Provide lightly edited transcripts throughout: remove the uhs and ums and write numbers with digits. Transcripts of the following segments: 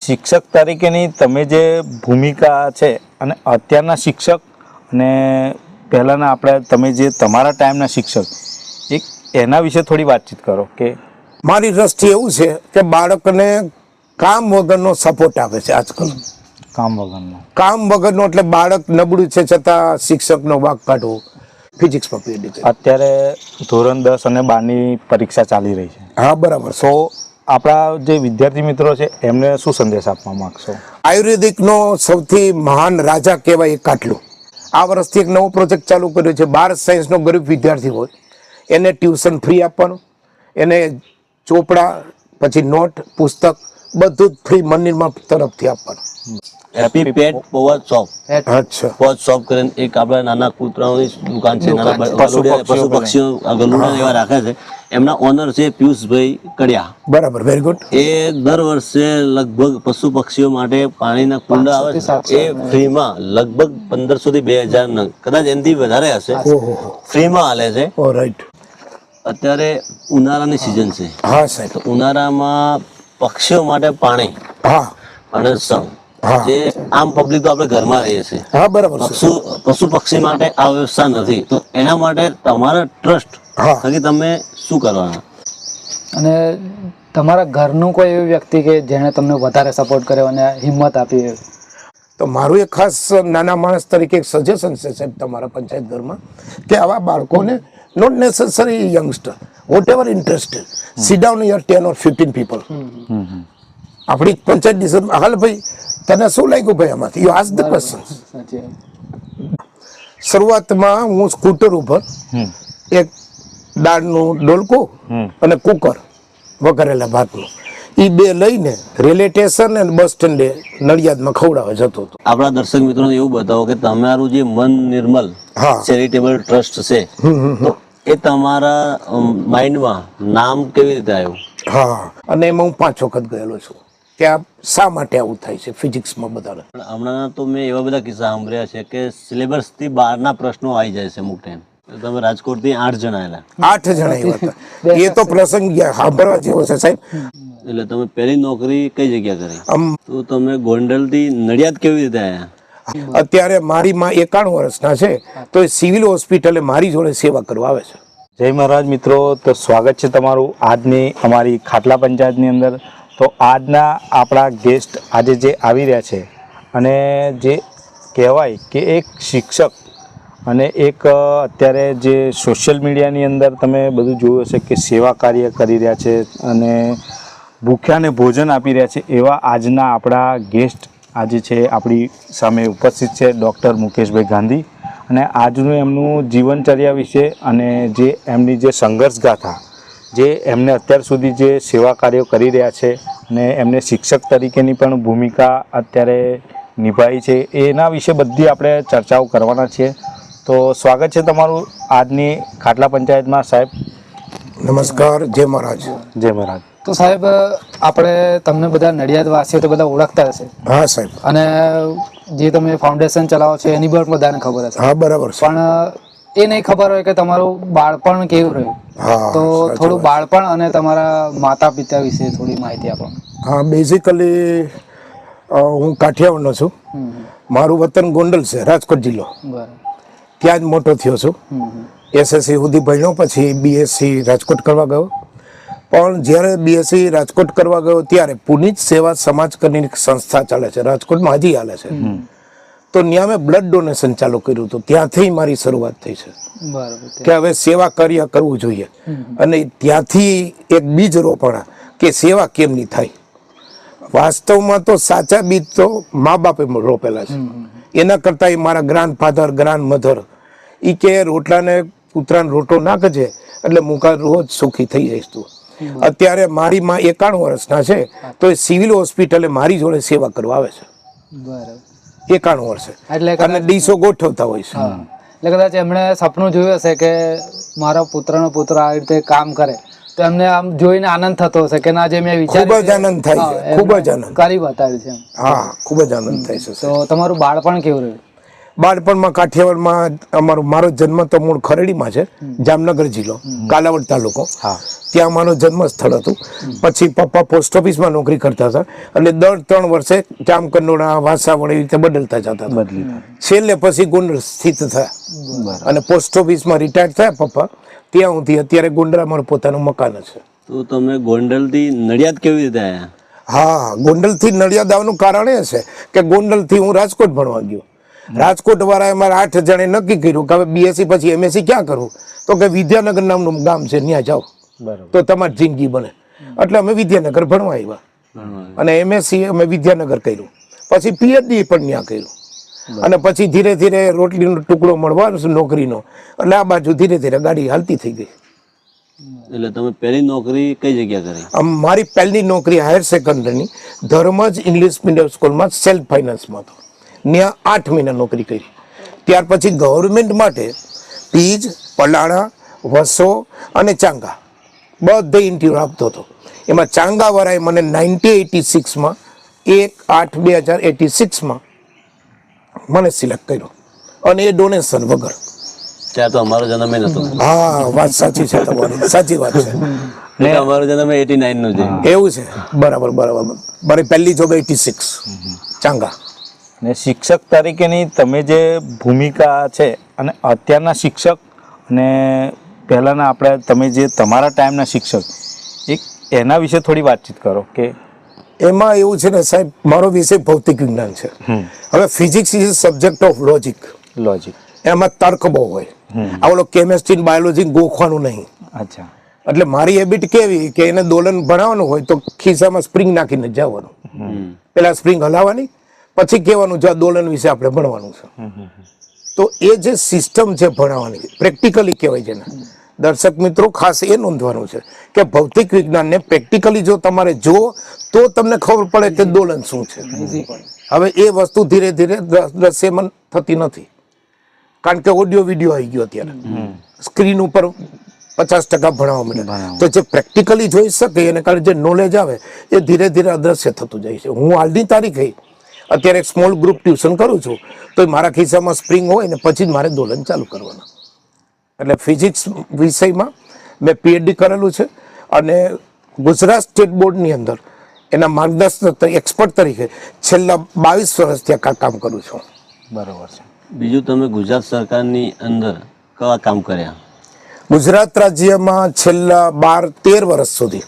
શિક્ષક તરીકેની તમે જે ભૂમિકા છે અને અત્યારના શિક્ષક અને પહેલાંના તમે જે તમારા ટાઈમના શિક્ષક એક એના વિશે થોડી વાતચીત કરો કે મારી દ્રષ્ટિએ એવું છે કે બાળકને કામ વગરનો સપોર્ટ આપે છે આજકાલ. કામ વગરનો એટલે બાળક નબળું છે છતાં શિક્ષકનો વાંક કાઢવો. ફિઝિક્સમાં પીએચડી અત્યારે ધોરણ 10 અને 12ની પરીક્ષા ચાલી રહી છે. હા, બરાબર. સો આપણા જે વિદ્યાર્થી મિત્રો છે એમને શું સંદેશ આપવા માંગશો? આયુર્વેદિકનો સૌથી મહાન રાજા કહેવાય એ કાટલું. આ વર્ષથી એક નવો પ્રોજેક્ટ ચાલુ કર્યો છે. 12 સાયન્સનો ગરીબ વિદ્યાર્થી હોય એને ટ્યુશન ફ્રી આપવાનું, એને ચોપડા પછી નોટ પુસ્તક બધું જ ફ્રી મંદિરમાં તરફથી આપવાનું. હેપી પેટ પૌવા શોપ. અચ્છા. પૌવા શોપ કરીને એક આપણા નાના કૂતરાઓની દુકાન છે, નાના પશુ પક્ષીઓ ગલુડા એવા રાખે છે. એમના ઓનર છે પિયુષભાઈ કડિયા. બરાબર, વેરી ગુડ. એ દર વર્ષે લગભગ પશુ પક્ષીઓ માટે પાણીના કુંડા આવે છે એ ફ્રીમાં લગભગ 1500 થી 2000 નંગ, કદાચ એનાથી વધારે હશે, ફ્રીમાં હાલે છે. રાઈટ. અત્યારે ઉનાળાની સિઝન છે. હા સાહેબ. તો ઉનાળામાં પક્ષીઓ માટે પાણી હા અને જે આમ પબ્લિક તો આપણે ઘરમાં રહીએ છીએ. હા, બરાબર. પશુ પક્ષી માટે આ વ્યવસ્થા નથી, તો એના માટે તમારા ટ્રસ્ટ થકી તમે શું કરવાના? અને તમારા ઘરનું કોઈ એવી વ્યક્તિ કે જેણે તમને વધારે સપોર્ટ કર્યો અને હિંમત આપી? તો મારું એક ખાસ નાના માણસ તરીકે એક સજેશન છે સાહેબ તમારા પંચાયત ઘરમાં કે આવા બાળકોને not necessary youngster whatever interested sit down your 10 or 15 people. આપણી પંચાયત ડિસિઝન હાલ ભાઈ તને શું લાગ્યું ભાઈ આમાંથી? You ask the question. શરૂઆતમાં હું સ્કૂટર ઉપર એક દાળનું ડોલકું અને કુકર વઘારેલા ભાતનું એ બે લઈને રેલવે સ્ટેશન અને બસ સ્ટેન્ડે નડિયાદમાં ખવડાવવા જતો હતો. આપણા દર્શક મિત્રોને એવું બતાવો કે તમારું જે મન નિર્મલ ચેરિટેબલ ટ્રસ્ટ છે, તો એ તમારા માઇન્ડમાં નામ કેવી રીતે આવ્યું? હા, અને એમાં હું 5 વખત ગયેલો છું કે આ શા માટે આવું થાય છે ફિઝિક્સમાં બધાને. હમણાં તો મેં એવા બધા કિસ્સા સાંભળ્યા છે કે સિલેબસથી બહારના પ્રશ્નો આવી જાય છે અમુક ટાઈમ. તમે રાજકોટથી 8 જણા આવેલા. 8 જણા આવ્યા હતા. એ તો પ્રસંગ સાંભળવા જેવો છે સાહેબ. એટલે તમે પહેલી નોકરી કઈ જગ્યા કરી? તો તમે ગોંડલથી નડિયાદ કેવી રીતે આવ્યા? અત્યારે મારી માં 91 વર્ષના છે, તો એ સિવિલ હોસ્પિટલે મારી જોડે સેવા કરવા આવે છે. જય મહારાજ મિત્રો, તો સ્વાગત છે તમારું આજની અમારી ખાટલા પંચાયતની અંદર. તો આજના આપણા ગેસ્ટ આજે જે આવી રહ્યા છે અને જે કહેવાય કે એક શિક્ષક અને એક અત્યારે જે સોશિયલ મીડિયાની અંદર તમે બધું જોયું હશે કે સેવા કાર્ય કરી રહ્યા છે અને ભૂખ્યાને ભોજન આપી રહ્યા છે, એવા આજના આપણા ગેસ્ટ આજે છે આપણી સામે ઉપસ્થિત છે ડૉક્ટર મુકેશભાઈ ગાંધી. અને આજનું એમનું જીવનચર્યા વિશે અને જે એમની જે સંઘર્ષ ગાથા, જે એમને અત્યાર સુધી જે સેવા કાર્યો કરી રહ્યા છે અને એમને શિક્ષક તરીકેની પણ ભૂમિકા અત્યારે નિભાવી છે, એના વિશે બધી આપણે ચર્ચાઓ કરવાના છીએ. તો સ્વાગત છે તમારું આજની ખાટલા પંચાયતમાં સાહેબ. નમસ્કાર. જય મહારાજ. જય મહારાજ. તો સાહેબ આપણે તમને બધા નડિયાદ વાસીઓ તો બધા ઓળખતા હશે. હા સાહેબ. અને જે તમે ફાઉન્ડેશન ચલાવો છો એની પણ બધાને ખબર હશે. હા, બરાબર. પણ એ નહીં ખબર હોય કે તમારું બાળપણ કેવું રહ્યું. તો થોડું બાળપણ અને તમારા માતા પિતા વિશે થોડી માહિતી આપો. હા, બેઝિકલી હું કાઠિયાવાડનો છું. મારું વતન ગોંડલ છે, રાજકોટ જિલ્લો. ત્યાં જ મોટો થયો છું. એસએસસી સુધી ભણ્યો, પછી બીએસસી રાજકોટ કરવા ગયો. પણ જ્યારે બીએસસી રાજકોટ કરવા ગયો ત્યારે પુનિત સેવા સમાજ કરીને એક સંસ્થા ચાલે છે રાજકોટમાં, હજી હાલે છે. તો ત્યાં મેં બ્લડ ડોનેશન ચાલુ કર્યું હતું. ત્યાંથી મારી શરૂઆત થઈ છે કે હવે સેવા કાર્ય કરવું જોઈએ. અને ત્યાંથી એક બીજ રોપણા કે સેવા કેમની થાય. વાસ્તવમાં તો સાચા બીજ તો મા બાપે રોપેલા છે. એના કરતાં એ મારા ગ્રાન્ડ ફાધર ગ્રાન્ડ મધર એ કે રોટલાને કૂતરાને રોટો નાખજે એટલે મુકા રોજ સુખી થઈ જઈશ તું. અત્યારે મારી માં 91 વર્ષના છે, તો એ સિવિલ હોસ્પિટલે મારી જોડે સેવા કરવા આવે છે. 91 વર્ષે. અને ડીસો ગોઠવતા હોય છે. એટલે કદાચ એમણે સપનું જોયું હશે કે મારા પુત્રનો પુત્ર આ રીતે કામ કરે, તો એમને આમ જોઈને આનંદ થતો હશે કે ના, જે મેં વિચાર્યું ખૂબ જ આનંદ થાય છે. ખૂબ જ આનંદ કરી બતાવ્યું છે. હા, ખૂબ જ આનંદ થાય છે. તો તમારું બાળપણ કેવું રહ્યું? બાળપણમાં કાઠિયાવાડમાં મારો જન્મ તો મૂળ ખરેડીમાં છે, જામનગર જિલ્લો, કાલાવડ તાલુકો. હા. ત્યાં મારું જન્મ સ્થળ હતું. પછી પપ્પા પોસ્ટ ઓફિસમાં નોકરી કરતા હતા એટલે દર 3 વર્ષે જામકંડોળા, વાસાવડ એવી રીતે બદલતા જતા હતા. બદલી છેલ્લે પછી ગોંડલ સ્થિત થયા અને પોસ્ટ ઓફિસમાં રિટાયર થયા પપ્પા. ત્યાં સુધી અત્યારે ગોંડલ અમારું પોતાનું મકાન છે. તો તમે ગોંડલથી નડિયાદ કેવી રીતે આવ્યા? હા, ગોંડલથી નડિયાદ આવવાનું કારણ એ છે કે ગોંડલથી હું રાજકોટ ભણવા ગયો. રાજકોટ વાળાએ મારા 8 જણે નક્કી કર્યું કે હવે બીએસસી પછી એમએસસી ક્યાં કરવું, તો કે વિદ્યાનગર નામનું ગામ છે ત્યાં જાઓ તો તમારી જિંદગી બને. એટલે અમે વિદ્યાનગર ભણવા આવ્યા અને એમએસસી અમે વિદ્યાનગર કર્યું. પછી પીએચડી પણ ત્યાં કર્યું અને પછી ધીરે ધીરે રોટલીનો ટુકડો મળવાનો નોકરીનો, એટલે આ બાજુ ધીરે ધીરે ગાડી હાલતી થઈ ગઈ. એટલે તમે પહેલી નોકરી કઈ જગ્યા કરી? મારી પહેલી નોકરી હાયર સેકન્ડરીની ધર્મજ ઇંગ્લિશ મીડિયમ સ્કૂલમાં સેલ્ફ ફાઇનાન્સમાં હતો. ત્યાં 8 મહિના નોકરી કરી. ત્યાર પછી ગવર્મેન્ટ માટે પીજ, પલાણા, વસો અને ચાંગા બધે ઇન્ટરવ્યુ આપતો હતો. એમાં ચાંગાવાળાએ મને 1986માં 1/8/2086માં મને સિલેક્ટ કર્યો અને એ ડોનેશન વગર. ત્યાં તો અમારો જન્મ એ નતો. હા, વાત સાચી છે તમારી, સાચી વાત છે. એટલે અમારો જન્મ 89 નો છે. એવું છે? બરાબર બરાબર. મારી પહેલી જોબ 86 ચાંગા. ને શિક્ષક તરીકેની તમે જે ભૂમિકા છે અને અત્યારના શિક્ષક અને પહેલાંના આપણે તમે જે તમારા ટાઈમના શિક્ષક એક એના વિશે થોડી વાતચીત કરો કે એમાં એવું છે ને સાહેબ, મારો વિષય ભૌતિક વિજ્ઞાન છે. હવે physics is subject of logic. એમાં તર્ક બહુ હોય. આ ઓલો કેમેસ્ટ્રી બાયોલોજી ગોખવાનું નહીં. અચ્છા. એટલે મારી હેબિટ કેવી કે એને દોલન ભણાવવાનું હોય તો ખિસ્સામાં સ્પ્રિંગ નાખીને જવાનું. પેલા સ્પ્રિંગ હલાવવાની, પછી કહેવાનું જો આ દોલન વિશે આપણે ભણવાનું છે. તો એ જે સિસ્ટમ છે ભણાવવાની, પ્રેક્ટિકલી કહેવાય છે ને. દર્શક મિત્રો ખાસ એ નોંધવાનું છે કે ભૌતિક વિજ્ઞાનને પ્રેક્ટિકલી જો તમારે જો તો તમને ખબર પડે કે દોલન શું છે. હવે એ વસ્તુ ધીરે ધીરે દ્રશ્યમાન થતી નથી કારણ કે ઓડિયો વિડીયો આવી ગયો અત્યારે. સ્ક્રીન ઉપર 50% ભણાવવા મળે. તો જે પ્રેક્ટિકલી જોઈ શકે એને કારણે જે નોલેજ આવે એ ધીરે ધીરે અદ્રશ્ય થતું જાય છે. હું હાલની તારીખે અત્યારે એક સ્મોલ ગ્રુપ ટ્યુશન કરું છું તો મારા ખિસ્સામાં સ્પ્રિંગ હોય ને પછી જ મારે દોલન ચાલુ કરવાનું. એટલે ફિઝિક્સ વિષયમાં મેં પીએચડી કરેલું છે અને ગુજરાત સ્ટેટ બોર્ડની અંદર એના માર્ગદર્શક એક્સપર્ટ તરીકે છેલ્લા 22 વર્ષથી આ કામ કરું છું. બરાબર છે. બીજું તમે ગુજરાત સરકારની અંદર કયા કામ કર્યા? ગુજરાત રાજ્યમાં છેલ્લા 12-13 વર્ષ સુધી,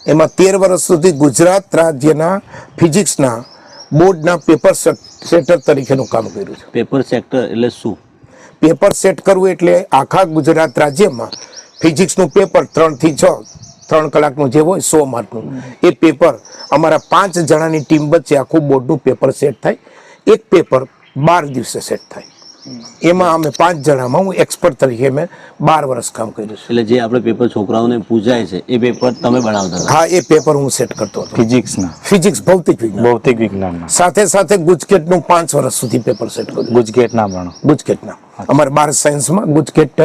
એમાં 13 વર્ષ સુધી ગુજરાત રાજ્યના ફિઝિક્સના બોર્ડના પેપર સેટર તરીકેનું કામ કર્યું છે. પેપર સેક્ટર એટલે શું? પેપર સેટ કરવું એટલે આખા ગુજરાત રાજ્યમાં ફિઝિક્સનું પેપર 3 થી 6 3 કલાકનું જે હોય 100 માર્કનું એ પેપર અમારા 5 જણાની ટીમ વચ્ચે આખું બોર્ડનું પેપર સેટ થાય. એક પેપર 12 દિવસે સેટ થાય. એમાં અમે 5 જણામાં હું એક્સપર્ટ તરીકે મેં 12 વર્ષ કામ કર્યું છે. એટલે જે આપણે પેપર છોકરાઓને પૂછાય છે એ પેપર તમે બનાવતા હતા? હા, એ પેપર હું સેટ કરતો હતો. ફિઝિક્સ ભૌતિક વિજ્ઞાન સાથે સાથે ગુજકેટનું 5 વર્ષ સુધી પેપર સેટ કર્યું. ગુજકેટના અમારે 12 સાયન્સમાં ગુજકેટ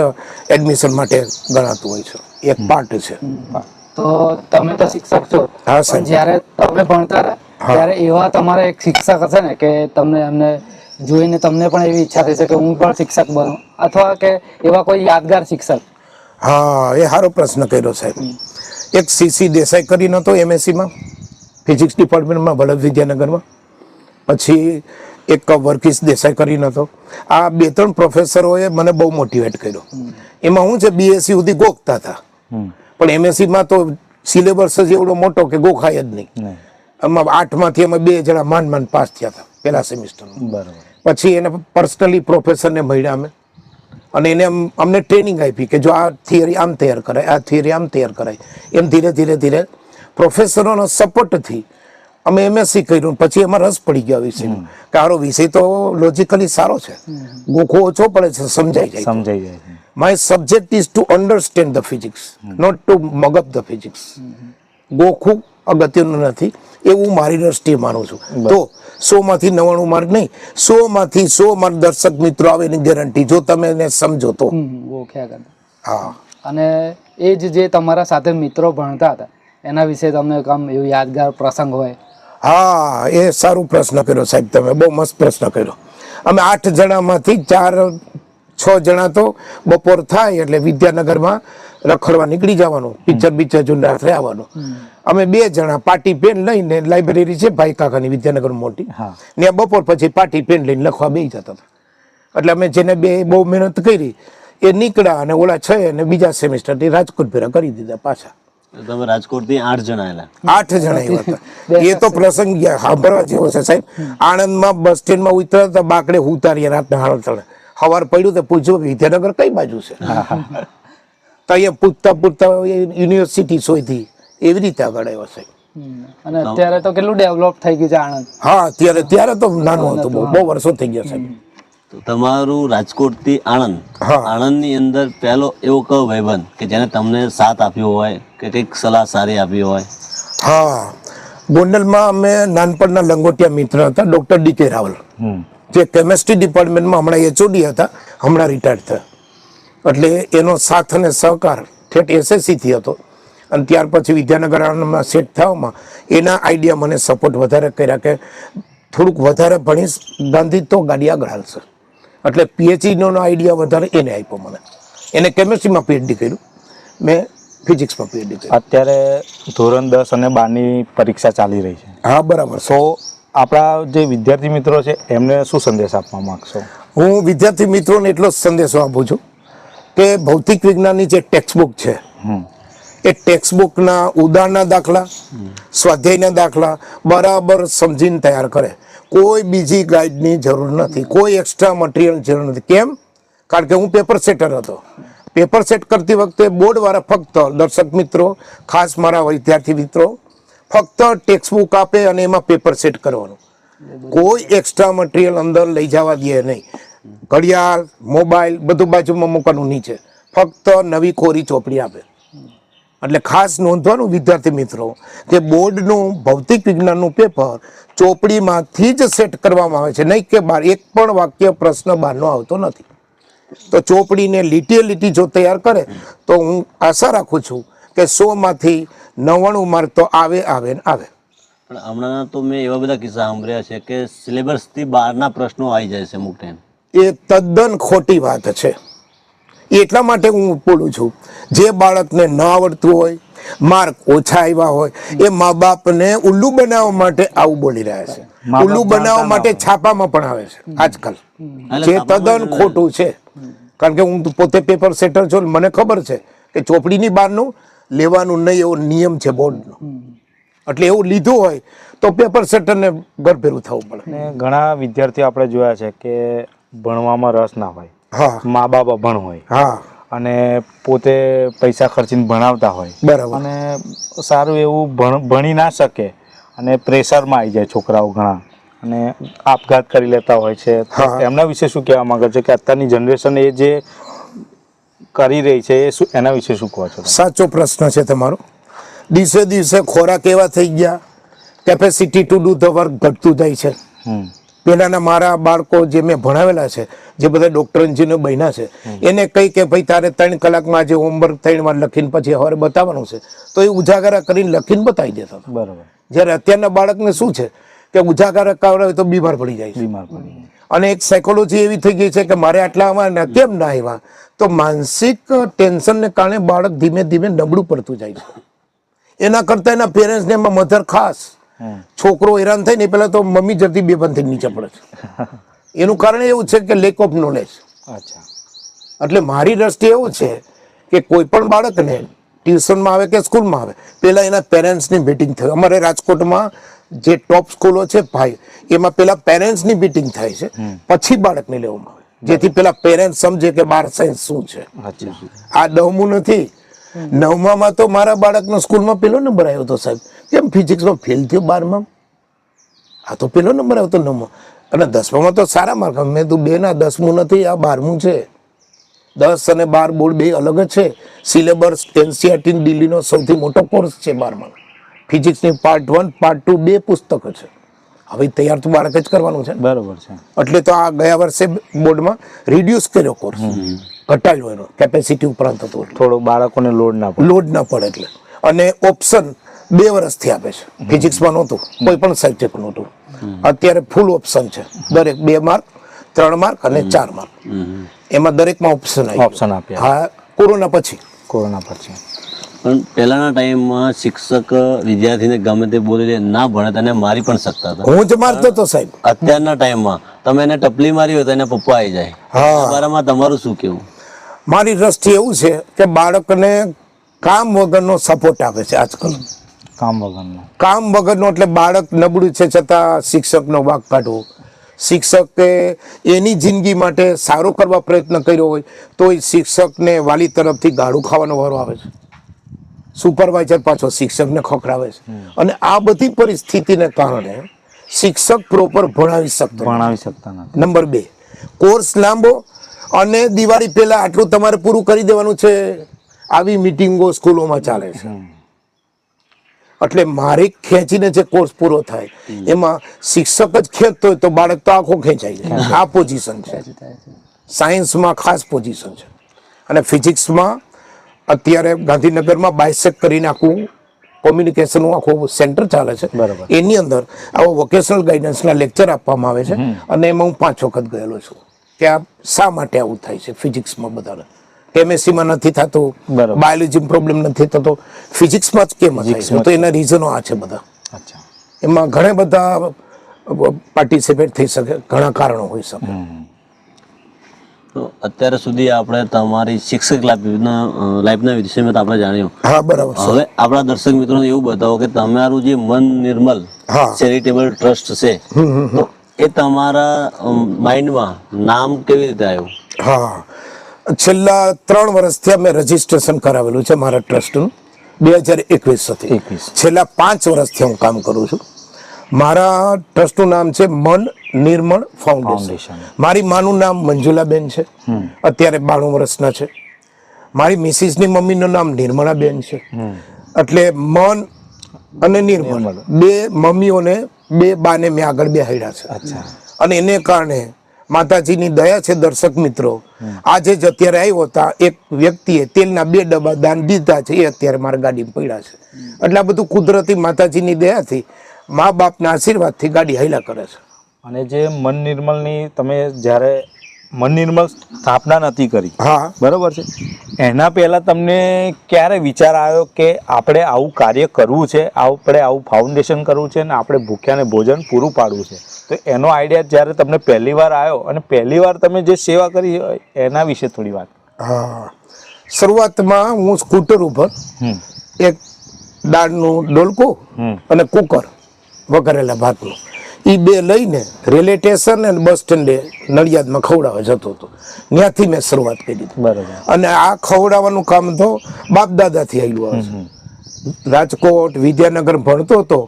એડમિશન માટે ગણાતું હોય છે, એક પાર્ટ છે. તો તમે તો શિક્ષક છો. હા સાહેબ. જ્યારે તમે ભણતા હતા ત્યારે એવા તમારા એક શિક્ષક હશે ને કે તમને એમને જોઈને તમને પણ એવી ઈચ્છા થઈ છે કે હું પણ શિક્ષક બનું, અથવા કે એવા કોઈ યાદગાર શિક્ષક? હા, એ સારો પ્રશ્ન કર્યો સાહેબ. એક સીસી દેસાઈ કરીને હતો એમએસસીમાં ફિઝિક્સ ડિપાર્ટમેન્ટમાં વલ્લભ વિદ્યાનગરમાં. પછી એક વર્ગીસ દેસાઈ કરીને હતો. આ 2-3 પ્રોફેસરોએ મને બહુ મોટિવેટ કર્યો. એમાં હું છે બીએસસી સુધી ગોખતા હતા પણ એમએસસીમાં તો સિલેબસ જ એવડો મોટો કે ગોખાય જ નહીં. આમાં 8માંથી અમે 2 જણા માંડ પાસ થયા હતા પહેલા સેમિસ્ટરમાં. પછી એને પર્સનલી પ્રોફેસરને મળ્યા અમે અને એને અમને ટ્રેનિંગ આપી કે જો આ થિયરી આમ તૈયાર કરાય, આ થિયરી આમ તૈયાર કરાય. એમ ધીરે ધીરે પ્રોફેસરોના સપોર્ટથી અમે એમએસસી કર્યું. પછી એમાં રસ પડી ગયો વિષયમાં કે આરો વિષય તો લોજિકલી સારો છે, ગોખો ઓછો પડે છે, સમજાઈ જાય. My subject is to understand the physics, not to mug up the physics. ગોખવું અગત્યનું નથી એવું મારી દ્રષ્ટિએ માનું છું. તો 100માંથી 99 માર્ક નહીં, 100માંથી 100 માર્ક દર્શક મિત્રો આવે એની ગેરંટી, જો તમે એને સમજો તો. ગોખ્યા કરતા. હા. અને એ જ જે તમારા સાથે મિત્રો ભણતા હતા એના વિશે તમને કામ એવું યાદગાર પ્રસંગ હોય? હા, એ સારું પ્રશ્ન કર્યો સાહેબ, તમે બહુ મસ્ત પ્રશ્ન કર્યો. અમે 8 જણામાંથી 4-6 જણા તો બપોર થાય એટલે વિદ્યાનગરમાં રખડવા નીકળી જવાનું, પિક્ચર જોઈને રાત્રે આવવાનું. અમે 2 જણા પાટી પેન લઈને, લાઇબ્રેરી છે ભાઈ કાકાની વિદ્યાનગર મોટી, ત્યાં બપોર પછી પાટી પેન લઈને લખવા બેસી જતા હતા. એટલે અમે જેને બહુ મહેનત કરી એ નીકળ્યા અને ઓલા 6 અને બીજા સેમિસ્ટર રાજકોટ ભેરા કરી દીધા પાછા. તમે રાજકોટ થી 8 જણા આવેલા? 8 જણા એવા હતા. એ તો પ્રસંગ સાંભળવા જેવો છે સાહેબ. આણંદમાં બસ સ્ટેન્ડમાં ઉતર્યા હતા, બાકડે ઉતારીએ રાતના 8 સવાર પડ્યું તો પૂછ્યું વિદ્યાનગર કઈ બાજુ છે, તો અહીંયા પૂછતા યુનિવર્સિટી શોધી, એવી રીતે આગળ આવ્યો સાહેબ. અને અત્યારે તો કેટલું ડેવલપ થઈ ગયું છે આણંદ. હા, ત્યારે તો નાનું હતું, બહુ વર્ષો થઈ ગયા સાહેબ. તો તમારું રાજકોટ થી આણંદ, આણંદ ની અંદર પહેલો એવો કયો ભાઈબંધ કે જેને તમને સાથ આપ્યો હોય કે કઈક સલાહ સારી આપી હોય? હા, ગોંડલમાં અમે નાનપણના લંગોટિયા મિત્ર હતા, ડોક્ટર ડી.કે. રાવલ, જે કેમેસ્ટ્રી ડિપાર્ટમેન્ટમાં હમણાં HOD હતા, હમણાં રિટાયર્ડ થયા. એટલે એનો સાથ અને સહકાર ઠેઠ SSC થી હતો. અને ત્યાર પછી વિદ્યાનગર આણંદમાં સેટ થવામાં એના આઈડિયા મને સપોર્ટ વધારે કર્યા કે થોડુંક વધારે ભણીશ, ગાંધી તો ગાડી આગળ હાલશે. એટલે PhD નો આઈડિયા વધારે એને આપ્યો મને. એને કેમેસ્ટ્રીમાં PhD કર્યું, મેં ફિઝિક્સમાં PhD કર્યું. અત્યારે ધોરણ 10 અને 12ની પરીક્ષા ચાલી રહી છે. હા, બરાબર. સો આપણા જે વિદ્યાર્થી મિત્રો છે એમને શું સંદેશ આપવા માંગશો? હું વિદ્યાર્થી મિત્રોને એટલો જ સંદેશો આપું છું કે ભૌતિક વિજ્ઞાનની જે ટેક્સ્ટબુક છે એ ટેક્સ્ટબુકના ઉદાહરણના દાખલા, સ્વાધ્યાયના દાખલા બરાબર સમજીને તૈયાર કરે. કોઈ બીજી ગાઈડની જરૂર નથી, કોઈ એક્સ્ટ્રા મટીરિયલ જરૂર નથી. કેમ? કારણ કે હું પેપર સેટર હતો. પેપર સેટ કરતી વખતે બોર્ડવાળા ફક્ત, દર્શક મિત્રો, ખાસ મારા વિદ્યાર્થી મિત્રો, ફક્ત ટેક્સ્ટબુક આપે અને એમાં પેપર સેટ કરવાનું. કોઈ એક્સ્ટ્રા મટીરિયલ અંદર લઈ જવા દે નહીં. ઘડિયાળ, મોબાઈલ બધું બાજુમાં મૂકવાનું નીચે, ફક્ત નવી કોરી ચોપડી આપે. એટલે ખાસ નોંધવાનું વિદ્યાર્થી મિત્રો કે બોર્ડનું ભૌતિક વિજ્ઞાનનું પેપર ચોપડીમાંથી જ સેટ કરવામાં આવે છે, નહીં કે બહાર એક પણ વાક્ય પ્રશ્ન બહારનો આવતો નથી. તો ચોપડીને લીટી જો તૈયાર કરે તો હું આશા રાખું છું કે 100માંથી 99 માર્ક તો આવે. પણ હમણાં તો મેં એવા બધા કિસ્સા સાંભળ્યા છે કે સિલેબસ થી બહારના પ્રશ્નો આવી જાય છે અમુક ટાઈમ. એ તદ્દન ખોટી વાત છે. એટલા માટે હું બોલું છું, જે બાળકને ન આવડતું હોય, માર્ક ઓછા આવ્યા હોય, એ મા બાપને ઉલ્લુ બનાવવા માટે આવું બોલી રહ્યા છે. ઉલ્લુ બનાવવા માટે છાપામાં પણ આવે છે આજકાલ, જે તદ્દન ખોટું છે. કારણ કે હું પોતે પેપર સેટર છું, મને ખબર છે કે ચોપડીની બહારનું લેવાનું નહીં, એવો નિયમ છે બોર્ડનો. એટલે એવું લીધું હોય તો પેપર સેટરને ગરભેરું થવું પડે. ને ઘણા વિદ્યાર્થીઓ આપણે જોયા છે કે ભણવામાં રસ ના હોય, મા બાપ અભણ હોય, અને પોતે પૈસા ખર્ચીને ભણાવતા હોય, બરાબર, અને સારું એવું ભણી ના શકે અને પ્રેશરમાં આવી જાય છોકરાઓ ઘણા, અને આપઘાત કરી લેતા હોય છે. એમના વિશે શું કહેવા માંગે છે કે અત્યારની જનરેશન એ જે કરી રહી છે એ શું, એના વિશે શું કહો છો? સાચો પ્રશ્ન છે તમારો. દિવસે દિવસે ખોરાક એવા થઈ ગયા, capacity to do the work ઘટતું જાય છે. પહેલાના મારા બાળકો જે મેં ભણાવેલા છે, જે બધા ડોક્ટર એન્જિનિયર બન્યા છે, એને કહી કે ભાઈ તારે 3 કલાકમાં આજે હોમવર્ક 3 વાર લખીને પછી હવે બતાવવાનું છે, તો એ ઉજાગરા કરીને લખીને બતાવી દેતા. બરાબર. જ્યારે અત્યારના બાળકને શું છે કે ઉજાગરા કરાવે તો બીમાર પડી જાય. અને એક સાયકોલોજી એવી થઈ ગઈ છે કે મારે આટલા આવવાના, કેમ ના આવ્યા? તો માનસિક ટેન્શનને કારણે બાળક ધીમે ધીમે નબળું પડતું જાય છે. એના કરતા એના પેરેન્ટ્સને એમાં મધર ખાસ, છોકરો હેરાન થાય ને પેલા તો મમ્મી જલ્દી બેભાન થઈ નીચે પડે છે. એનું કારણ એવું છે કે લેક ઓફ નોલેજ. એટલે મારી દ્રષ્ટિએ એવું છે કે કોઈ પણ બાળકને ટ્યુશનમાં આવે કે સ્કૂલમાં આવે, પેલા એના પેરેન્ટ્સની મીટિંગ થાય. અમારે રાજકોટમાં જે ટોપ સ્કૂલો છે ભાઈ, એમાં પેલા પેરેન્ટ્સની મીટિંગ થાય છે, પછી બાળકને લેવામાં આવે, જેથી પેલા પેરેન્ટ્સ સમજે કે 12 સાયન્સ શું છે. આ 10મું નથી. 9માં તો મારા બાળકનો સ્કૂલમાં પેલો નંબર આવ્યો હતો સાહેબ. કેમ ફિઝિક્સમાં ફેલ થયો 12માં? આ તો પેલો નંબર આવ્યો હતો 9માં. અને 10માં તો સારા માર્ક. મેં તું 2 ના 10મું નથી, આ 12મું છે. 10 અને 12 બોર્ડ બે અલગ જ છે. સિલેબસ NCERT દિલ્હીનો સૌથી મોટો કોર્સ છે 12માં. ફિઝિક્સની પાર્ટ 1 પાર્ટ 2 2 પુસ્તકો છે. હવે તૈયાર તો બાળક જ કરવાનું છે. બરાબર છે. એટલે તો આ ગયા વર્ષે બોર્ડમાં રિડ્યુસ કર્યો કોર્સ, ઘટાડ્યો એનો, કેપેસિટી ઉપરાંત હતો, થોડો બાળકોને લોડ ના પડે એટલે. અને ઓપ્શન 2 વર્ષથી આપે છે. ફિઝિક્સમાં નહોતું, કોઈ પણ સબ્જેક્ટ નહોતું. અત્યારે ફૂલ ઓપ્શન છે. દરેક 2 માર્ક 3 માર્ક અને 4 માર્ક. એમાં દરેકમાં ઓપ્શન ઓપ્શન આપ્યા હા, કોરોના પછી. કોરોના પછી. પણ પહેલાના ટાઈમમાં શિક્ષક વિદ્યાર્થીને ગમે તે બોલી લે, ના ભણે તેને મારી પણ શકતા હતા. હું જ મારતો હતો સાહેબ. અત્યારના ટાઈમમાં તમે એને ટપલી મારી હોય તો એને પપ્પા આવી જાય. આ બારામાં તમારું શું કેવું? મારી દ્રષ્ટિ એવું છે કે બાળકને કામ વગરનો સપોર્ટ આપે છે આજકાલ. કામ વગરનો. કામ વગરનો એટલે બાળક નબળું છે છતાં શિક્ષકનો વાંક કાઢવો. શિક્ષકે એની જિંદગી માટે સારો કરવા પ્રયત્ન કર્યો હોય તો એ શિક્ષકને વાલી તરફથી ગાળું ખાવાનો વારો આવે છે. સુપરવાઇઝર પાછો શિક્ષકને ખખડાવે છે. અને આ બધી પરિસ્થિતિને કારણે શિક્ષક પ્રોપર ભણાવી શકતા નથી. નંબર 2, કોર્સ લાંબો અને દિવાળી પહેલા આટલું તમારે પૂરું કરી દેવાનું છે, આવી મીટિંગો સ્કૂલોમાં ચાલે છે. એટલે મારે ખેંચીને જે કોર્સ પૂરો થાય એમાં શિક્ષક જ ખેંચતો હોય તો બાળક તો આખો ખેંચાઈ જાય. આ પોઝિશન છે. સાયન્સમાં ખાસ પોઝિશન છે. અને ફિઝિક્સમાં અત્યારે ગાંધીનગરમાં બાયસેક કરીને આખું કોમ્યુનિકેશનનું આખું સેન્ટર ચાલે છે. એની અંદર આવો વોકેશનલ ગાઈડન્સના લેક્ચર આપવામાં આવે છે. અને એમાં હું 5 વખત ગયેલો છું કે આ શા માટે આવું થાય છે ફિઝિક્સમાં. બધાને કેમેસ્ટ્રીમાં નથી થતું, બાયોલોજીમાં પ્રોબ્લેમ નથી થતો, ફિઝિક્સમાં જ કેમ થાય છે? તો એના રીઝનો આ છે બધા. એમાં ઘણા બધા પાર્ટિસિપેટ થઈ શકે, ઘણા કારણો હોઈ શકે. તો અત્યારે સુધી આપણે તમારી શિક્ષક લાઈફના વિષયમાં આપણે જાણ્યું. હા, બરાબર. હવે આપણા દર્શક મિત્રોને એવું બતાવો કે તમારું જે મન નિર્મલ ચેરિટેબલ ટ્રસ્ટ છે, તો એ તમારા માઇન્ડમાં નામ કેવી રીતે આવ્યું? હા, છેલ્લા 3 વર્ષથી અમે રજીસ્ટ્રેશન કરાવેલું છે મારા ટ્રસ્ટનું 2021 થી. છેલ્લા 5 વર્ષથી હું કામ કરું છું. મારા ટ્રસ્ટનું નામ છે મન નિર્મળ ફાઉન્ડેશન. મારી માનું નામ મંજુલાબેન છે, અત્યારે 92 વર્ષના છે. મારી મિસિસની મમ્મીનું નામ નિર્મળાબેન છે. એટલે મન અને નિર્મળ 2 મમ્મીઓને 2 બાને મેં આગળ બેહાડ્યા છે. અને એને કારણે માતાજીની દયા છે દર્શક મિત્રો, આજે જ અત્યારે આવ્યો હતા એક વ્યક્તિએ તેલના 2 ડબ્બા દાન દીધા છે, એ અત્યારે મારા ગાડીમાં પડ્યા છે. એટલે આ બધું કુદરતી માતાજીની દયાથી, મા બાપના આશીર્વાદથી ગાડી હાલ્યા કરે છે. અને જે મન નિર્મળની તમે જ્યારે મન નિર્મળ સ્થાપના નથી કરી, હા, બરોબર છે, એના પહેલા તમને ક્યારે વિચાર આવ્યો કે આપણે આવું કાર્ય કરવું છે, આપણે આવું ફાઉન્ડેશન કરવું છે અને આપણે ભૂખ્યાને ભોજન પૂરું પાડવું છે? તો એનો આઈડિયા જ્યારે તમને પહેલી વાર આવ્યો અને પહેલી વાર તમે જે સેવા કરી એના વિશે થોડી વાત. હા, શરૂઆતમાં હું સ્કૂટર ઉપર એક દાળનું ડોલકું અને કુકર વઘારેલા ભાતનું એ 2 લઈને રેલવે સ્ટેશન અને બસ સ્ટેન્ડે નડિયાદમાં ખવડાવવા જતો હતો. ત્યાંથી મેં શરૂઆત કરી. બરાબર. અને આ ખવડાવવાનું કામ તો બાપ દાદાથી આવ્યું આવે છે. રાજકોટ વિદ્યાનગર ભણતો હતો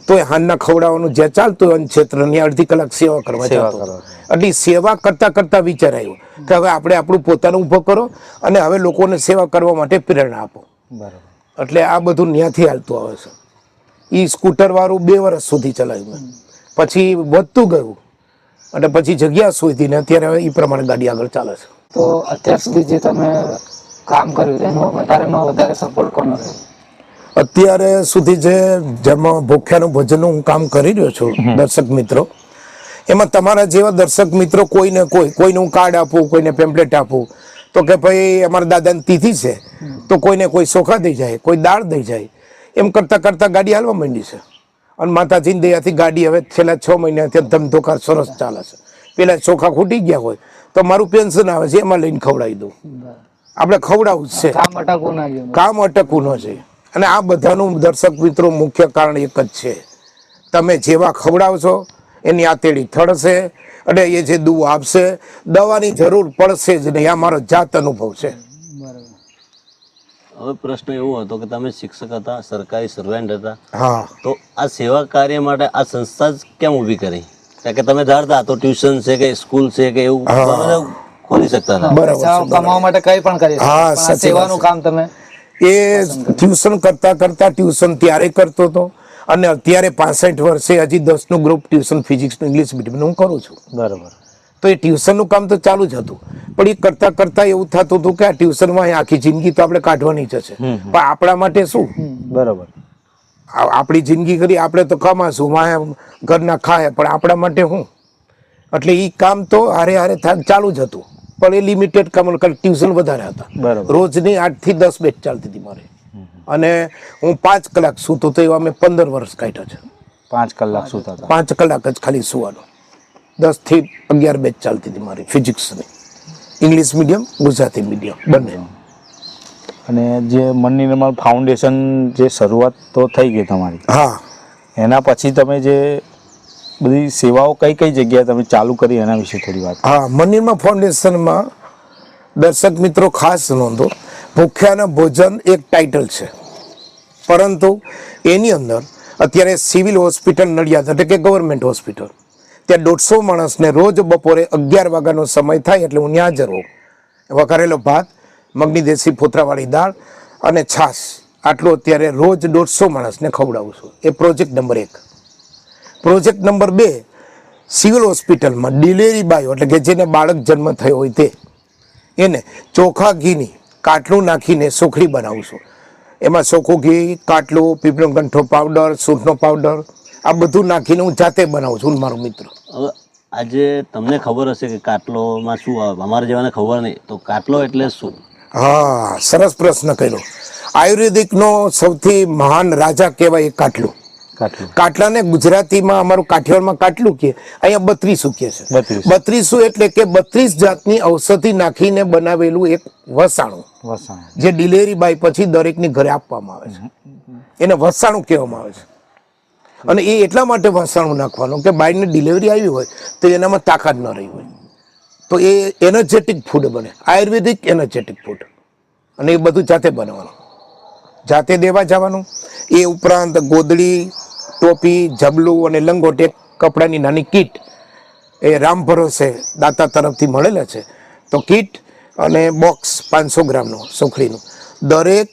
તો હાલના ખવડાવવાનું જ્યાં ચાલતું હોય ક્ષેત્રની અડધી કલાક સેવા કરવા જતો. એટલે સેવા કરતા કરતા વિચાર આવ્યો કે હવે આપણે આપણું પોતાનું ઊભો કરો અને હવે લોકોને સેવા કરવા માટે પ્રેરણા આપો. એટલે આ બધું ત્યાંથી હાલતું આવે છે. એ સ્કૂટર વાળું 2 વર્ષ સુધી ચલાવ્યું મેં. પછી વધતું ગયું અને પછી જગ્યા શોધી ને અત્યારે એ પ્રમાણે ગાડી આગળ ચાલે છે. તો અત્યાર સુધી જે તમે કામ કર્યું એમાં વધારે સપોર્ટ કોનો રહ્યો? અત્યારે સુધી જેમાં ભૂખ્યાનું ભોજનનું હું કામ કરી રહ્યો છું દર્શક મિત્રો, એમાં તમારા જેવા દર્શક મિત્રો કોઈને કોઈને હું કાર્ડ આપું, કોઈને પેમ્પલેટ આપું, તો કે ભાઈ અમારા દાદાની તિથિ છે તો કોઈને કોઈ ચોખા દઈ જાય, કોઈ દાળ દઈ જાય. એમ કરતા કરતા ગાડી હાલવા માંડી છે. અને માતાજીની દયાથી ગાડી હવે છેલ્લા 6 મહિનાથી ધમધોકાર સરસ ચાલે છે. પેલા ચોખા ખૂટી ગયા હોય તો મારું પેન્શન આવે છે, એમાં લઈને ખવડાવી દઉં. આપણે ખવડાવવું જ છે, કામ અટકવું ન છે. અને આ બધાનું દર્શક મિત્રો મુખ્ય કારણ એક જ છે, તમે જેવા ખવડાવશો એની આતેડી થડશે અને એ જે દુવા આપશે, દવાની જરૂર પડશે જ નહીં. આ મારો જાત અનુભવ છે. હવે પ્રશ્ન એવો હતો કે તમે શિક્ષક હતા, સરકારી સર્વેન્ટ હતા, હા, તો આ સેવા કાર્ય માટે આ સંસ્થા જ કેમ ઊભી કરી? કારણ કે તમે ધારતા તો ટ્યુશન છે કે સ્કૂલ છે કે એવું તમે ખોલી શકતા હતા. બરાબર, કમાવા માટે કંઈ પણ કરી શકો, હા, પણ આ સેવાનું કામ તમે એ ટ્યુશન કરતા કરતા ટ્યુશન ત્યારે કરતો હતો અને અત્યારે 65 વર્ષે હજી 10નું ગ્રુપ ટ્યુશન ફિઝિક્સનું ઇંગ્લિશ મીડિયમનું હું કરું છું. બરાબર. તો એ ટ્યુશનનું કામ તો ચાલુ જ હતું, પણ એ કરતા કરતા એવું થતું હતું કે આ ટ્યુશનમાં આખી જિંદગી તો આપણે કાઢવાની જ છે, પણ આપણા માટે શું? બરાબર. આપણી જિંદગી કરી આપણે તો કમાશું, ઘરના ખાય, પણ આપણા માટે શું? એટલે એ કામ તો હારે હારે ચાલુ જ હતું, પણ એ લિમિટેડ કામ, ટ્યુશન વધારે હતા. બરાબર. રોજની 8 થી 10 બેચ ચાલતી હતી મારે, અને હું 5 કલાક સૂતો તો એવા મેં 15 વર્ષ કાઢ્યા છે. 5 કલાક સૂતા હતા. 5 કલાક જ ખાલી સુવાનો. 10 થી 11 બેચ ચાલતી હતી મારી ફિઝિક્સની, ઇંગ્લિશ મીડિયમ, ગુજરાતી મીડિયમ બંને. અને જે મનની રમત ફાઉન્ડેશન જે શરૂઆત તો થઈ ગઈ તમારી, હા, એના પછી તમે જે બધી સેવાઓ કઈ કઈ જગ્યાએ તમે ચાલુ કરી એના વિશે થોડી વાત. હા, મનીરમા ફાઉન્ડેશનમાં દર્શક મિત્રો ખાસ નોંધો, ભૂખ્યાના ભોજન એક ટાઇટલ છે, પરંતુ એની અંદર અત્યારે સિવિલ હોસ્પિટલ નડિયાદ એટલે કે ગવર્મેન્ટ હોસ્પિટલ, ત્યાં 150 માણસને રોજ બપોરે 11 વાગ્યાનો સમય થાય એટલે હું ત્યાં હાજર હોઉં. વઘારેલો ભાત, મગની દેશી ફોતરાવાળી દાળ અને છાશ, આટલું અત્યારે રોજ 150 માણસને ખવડાવું છું. એ project number 1. Project number 2, civil હોસ્પિટલમાં ડિલિવરી બાયો એટલે કે જેને બાળક જન્મ થયો હોય તે, એને ચોખા ઘીની કાટલું નાખીને સોખડી બનાવું છું. એમાં ચોખ્ખું ઘી, કાટલું, પીપળો કંઠો પાવડર, સૂંઠનો પાવડર, આ બધું નાખીને હું જાતે બનાવું છું, મારો મિત્ર. હવે આજે તમને ખબર હશે કે કાટલોમાં શું આવે, અમારા જેવાને ખબર નહીં, તો કાટલો એટલે શું? હા, સરસ પ્રશ્ન કર્યો. આયુર્વેદિકનો સૌથી મહાન રાજા કહેવાય એ કાટલું. કાટલું. કાટલાને ગુજરાતીમાં અમારું કાઠિયાવાડમાં કાટલું કહે, અહીંયા 32 કહે છે. 32 એટલે કે 32 જાતની ઔષધિ નાખીને બનાવેલું એક વસાણું, જે ડિલિવરી બાય પછી દરેકની ઘરે આપવામાં આવે છે. એને વસાણું કહેવામાં આવે છે. અને એ એટલા માટે વસાણું નાખવાનું કે બાયને ડિલિવરી આવી હોય તો એનામાં તાકાત ન રહી હોય, તો એ એનર્જેટિક ફૂડ બને, આયુર્વેદિક એનર્જેટિક ફૂડ. અને એ બધું જાતે બનાવવાનું, જાતે દેવા જવાનું. એ ઉપરાંત ગોદડી, ટોપી, જબલું અને લંગોટ, એક કપડાની નાની કીટ, એ રામ ભરોસે દાતા તરફથી મળેલા છે. તો કીટ અને બોક્સ 500 ગ્રામનું સોખડીનું દરેક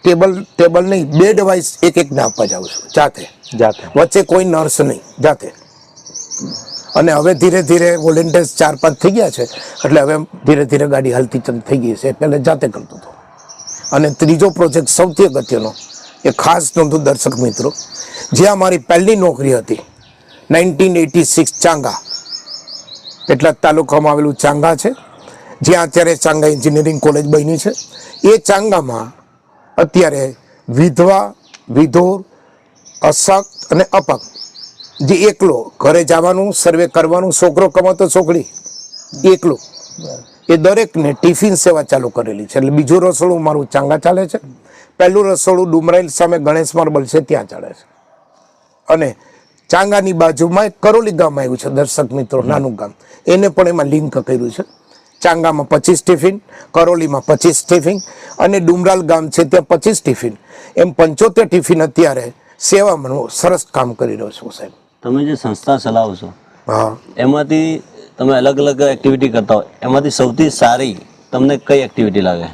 ટેબલ નહીં, બેડ વાઇઝ એક ને આપવા જાઉં છું જાતે. વચ્ચે કોઈ નર્સ નહીં, જાતે. અને હવે ધીરે ધીરે વોલેન્ટિયર્સ 4-5 થઈ ગયા છે, એટલે હવે ધીરે ધીરે ગાડી હાલતી થઈ ગઈ છે. પહેલાં જાતે કરતો હતો. અને ત્રીજો પ્રોજેક્ટ સૌથી અગત્યનો, એ ખાસ નોંધું દર્શક મિત્રો, જ્યાં મારી પહેલી નોકરી હતી 1986, ચાંગા, પેટલાદ તાલુકામાં આવેલું ચાંગા છે, જ્યાં અત્યારે ચાંગા એન્જિનિયરિંગ કોલેજ બની છે. એ ચાંગામાં અત્યારે વિધવા, વિધોર, અશક્ત અને અપંગ, જે એકલો ઘરે જવાનું, સર્વે કરવાનું, છોકરો કમાતો છોકરી, એકલો, એ દરેકને ટિફિન સેવા ચાલુ કરેલી છે. એટલે બીજું રસોડું મારું ચાંગા ચાલે છે. પહેલું રસોડું ડુમરાઈલ સામે ગણેશ માર્બલ છે ત્યાં ચાલે છે. અને ચાંગાની બાજુમાં એક કરોલી ગામ આવ્યું છે દર્શક મિત્રો, નાનું ગામ, એને પણ એમાં લિંક કર્યું છે. ચાંગામાં 25 ટિફિન, કરોલીમાં 25 ટિફિન, અને ડુમરાલ ગામ છે ત્યાં 25 ટિફિન, એમ 75 ટિફિન અત્યારે સેવામાં સરસ કામ કરી રહ્યો છું સાહેબ. તમે જે સંસ્થા ચલાવો છો, હા, એમાંથી તમે અલગ અલગ એક્ટિવિટી કરતા હોય, એમાંથી સૌથી સારી તમને કઈ એક્ટિવિટી લાગે?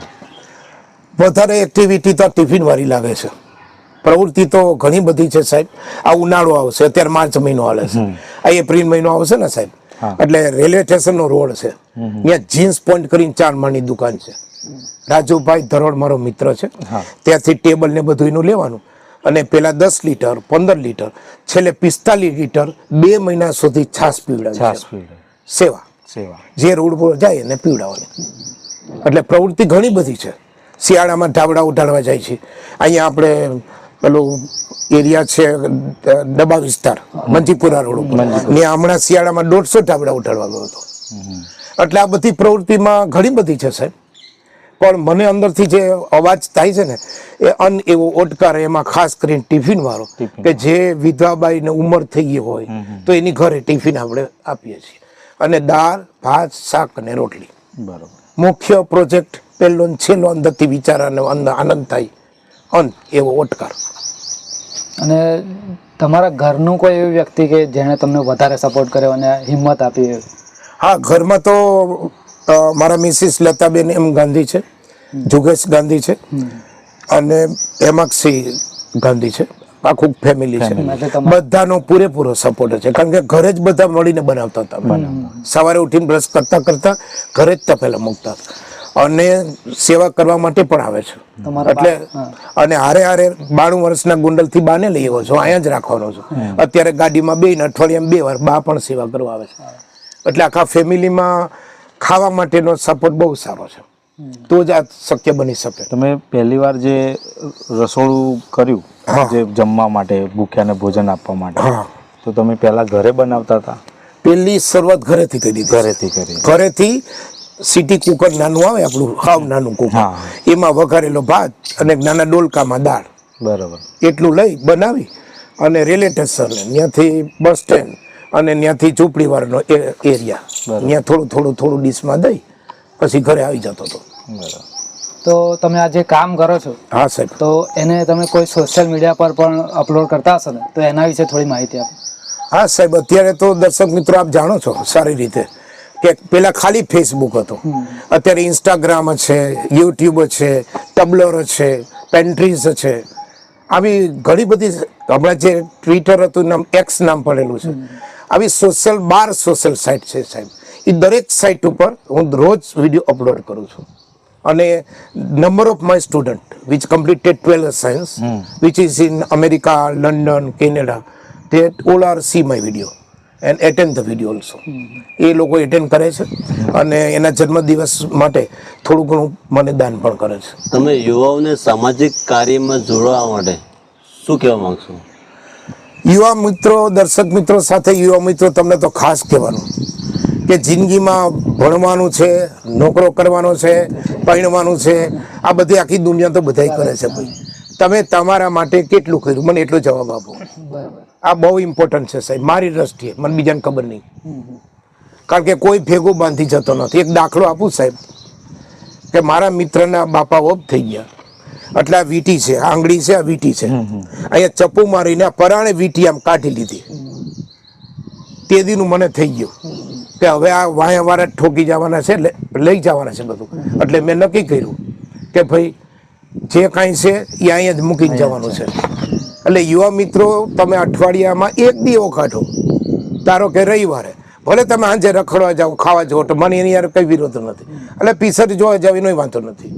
વધારે એક્ટિવિટી તો ટિફિન વાળી લાગે છે. પ્રવૃત્તિ તો ઘણી બધી છે સાહેબ. આ ઉનાળો આવશે, અત્યારે માર્ચ મહિનો હાલે છે, આ એપ્રિલ મહિનો આવશે ને સાહેબ, એટલે રેલવે સ્ટેશનનો રોડ છે, ત્યાં જીન્સ પોઈન્ટ કરીને 4 માળની દુકાન છે. રાજુભાઈ ધરોડ મારો મિત્ર છે, ત્યાંથી ટેબલ ને બધું એનું લેવાનું, અને પેલા 10 લીટર, 15 લીટર, છેલ્લે 45 લીટર 2 મહિના સુધી છાશ પીવડાવી. સેવા જે રોડ પર જાય એને પીવડાવવાની. એટલે પ્રવૃત્તિ ઘણી બધી છે. શિયાળામાં ઢાબડા ઉઠાડવા જાય છે. અહીંયા આપણે પેલું એરિયા છે ડબ્બા વિસ્તાર, મંજીપુરા રોડ ઉપર, ત્યાં હમણાં શિયાળામાં 150 ઢાબડા ઉઠાડવા ગયો હતો. એટલે આ બધી પ્રવૃત્તિમાં ઘણી બધી છે સાહેબ. પણ મને અંદરથી જે અવાજ થાય છે ને, એ એવો ઓટકાર, એમાં ખાસ કરીને ટિફિન વાળો, કે જે વિધવાબાઈને ઉંમર થઈ ગઈ હોય તો એની ઘરે ટિફિન આપણે આપીએ છીએ. અને દાળ, ભાત, શાક અને રોટલી. બરોબર. મુખ્ય પ્રોજેક્ટ પહેલો ને છેલ્લો, અંદરથી વિચારાને આનંદ થાય એવો ઓટકાર. અને તમારા ઘરનું કોઈ એવી વ્યક્તિ કે જેણે તમને વધારે સપોર્ટ કર્યો અને હિંમત આપી? હા, ઘરમાં તો મારા મિસિસ લતાબેન એમ ગાંધી છે, જુગેશ ગાંધી છે, અને હેમાક્ષી ગાંધી છે. આખું ફેમિલી છે, બધાનો પૂરેપૂરો સપોર્ટ છે. કારણ કે ઘરે જ બધા મળીને બનાવતા હતા. સવારે ઉઠીને બ્રશ કરતા કરતા ઘરે જ તપેલા મૂકતા. અને સેવા કરવા માટે પણ આવે છે. તમારા એટલે અને હારે 92 વર્ષના ગુંડલથી બાને લઈ આવ્યો છું, અહીંયા જ રાખવાનો છું. અત્યારે ગાડીમાં બેન અઠવાડિયામાં 2 વાર બા પણ સેવા કરવા આવે છે. એટલે આખા ફેમિલીમાં ખાવા માટેનો સપોર્ટ બહુ સારો છે, તો જ આ શક્ય બની શકે. તમે પહેલી વાર જે રસોડું કર્યું જે જમવા માટે ભૂખ્યાને ભોજન આપવા માટે, તો તમે પહેલા ઘરે બનાવતા હતા? પહેલી શરૂઆત ઘરેથી કરી દીધી. ઘરેથી કરી? ઘરેથી સિટી કુકર નાનું આવે આપણું, હાવ નાનું કુકર, એમાં વઘારેલો ભાત અને નાના ડોલકામાં દાળ, બરાબર, એટલું લઈ બનાવી અને રેલવે સ્ટેશન ત્યાંથી બસ સ્ટેન્ડ અને ત્યાંથી ઝૂંપડીવાળાનો એરિયા, ત્યાં થોડું ડીશમાં દઈ પછી ઘરે આવી જતો હતો. બરાબર. તો તમે આ જે કામ કરો છો, હા સાહેબ, તો એને તમે કોઈ સોશિયલ મીડિયા પર પણ અપલોડ કરતા હશો ને, તો એના વિશે થોડી માહિતી આપો. હા સાહેબ, અત્યારે તો દર્શક મિત્રો આપ જાણો છો સારી રીતે કે પેલા ખાલી ફેસબુક હતો, અત્યારે ઇન્સ્ટાગ્રામ છે, યુટ્યુબ છે, ટબલર છે, પેન્ટ્રીઝ છે, આવી ઘણી બધી, હમણાં જે ટ્વિટર હતું નામ એક્સ નામ પડેલું છે, આવી સોશિયલ 12 સોશિયલ સાઇટ છે સાહેબ. એ દરેક સાઇટ ઉપર હું રોજ વિડીયો અપલોડ કરું છું. અને number of my student which completed 12th science which is in America, London, Canada, they all are see my video and attend the video also. એ લોકો એટેન્ડ કરે છે અને એના જન્મદિવસ માટે થોડું ઘણું મને દાન પણ કરે છે. તમે યુવાઓને સામાજિક કાર્યમાં જોડવા માટે શું કહેવા માંગશો? યુવા મિત્રો, દર્શક મિત્રો સાથે યુવા મિત્રો તમને તો ખાસ કહેવાનું કે જિંદગીમાં ભણવાનું છે, નોકરો કરવાનો છે, પરણવાનું છે, આ બધી આખી દુનિયા તો બધાય કરે છે ભાઈ. તમે તમારા માટે કેટલું કર્યું મને એટલો જવાબ આપો. આ બહુ ઇમ્પોર્ટન્ટ છે સાહેબ, મારી દ્રષ્ટિએ, મને બીજાને ખબર નહીં, કારણ કે કોઈ ભેગો બાંધી જતો નથી. એક દાખલો આપું સાહેબ, કે મારા મિત્રના બાપા ઓફ થઈ ગયા, એટલે આ વીટી છે, આંગળી છે, આ વીટી છે, અહીંયા ચપ્પુ મારીને આ પરાણે વીટી આમ કાઢી લીધી. તે દીનું મને થઈ ગયું કે હવે આ વાયા વાળા ઠોકી જવાના છે, લઈ જવાના છે બધું. એટલે મેં નક્કી કર્યું કે ભાઈ જે કાંઈ છે એ અહીંયા જ મૂકીને જવાનું છે. એટલે યુવા મિત્રો, તમે અઠવાડિયામાં 1 દિવસ કાઢો, ધારો કે રવિવારે, ભલે તમે સાંજે રખડવા જાઓ, ખાવા જાઓ, તો મને એની યાર કંઈ વિરોધ નથી, એટલે પીસર જોવા જાવ એનો વાંધો નથી.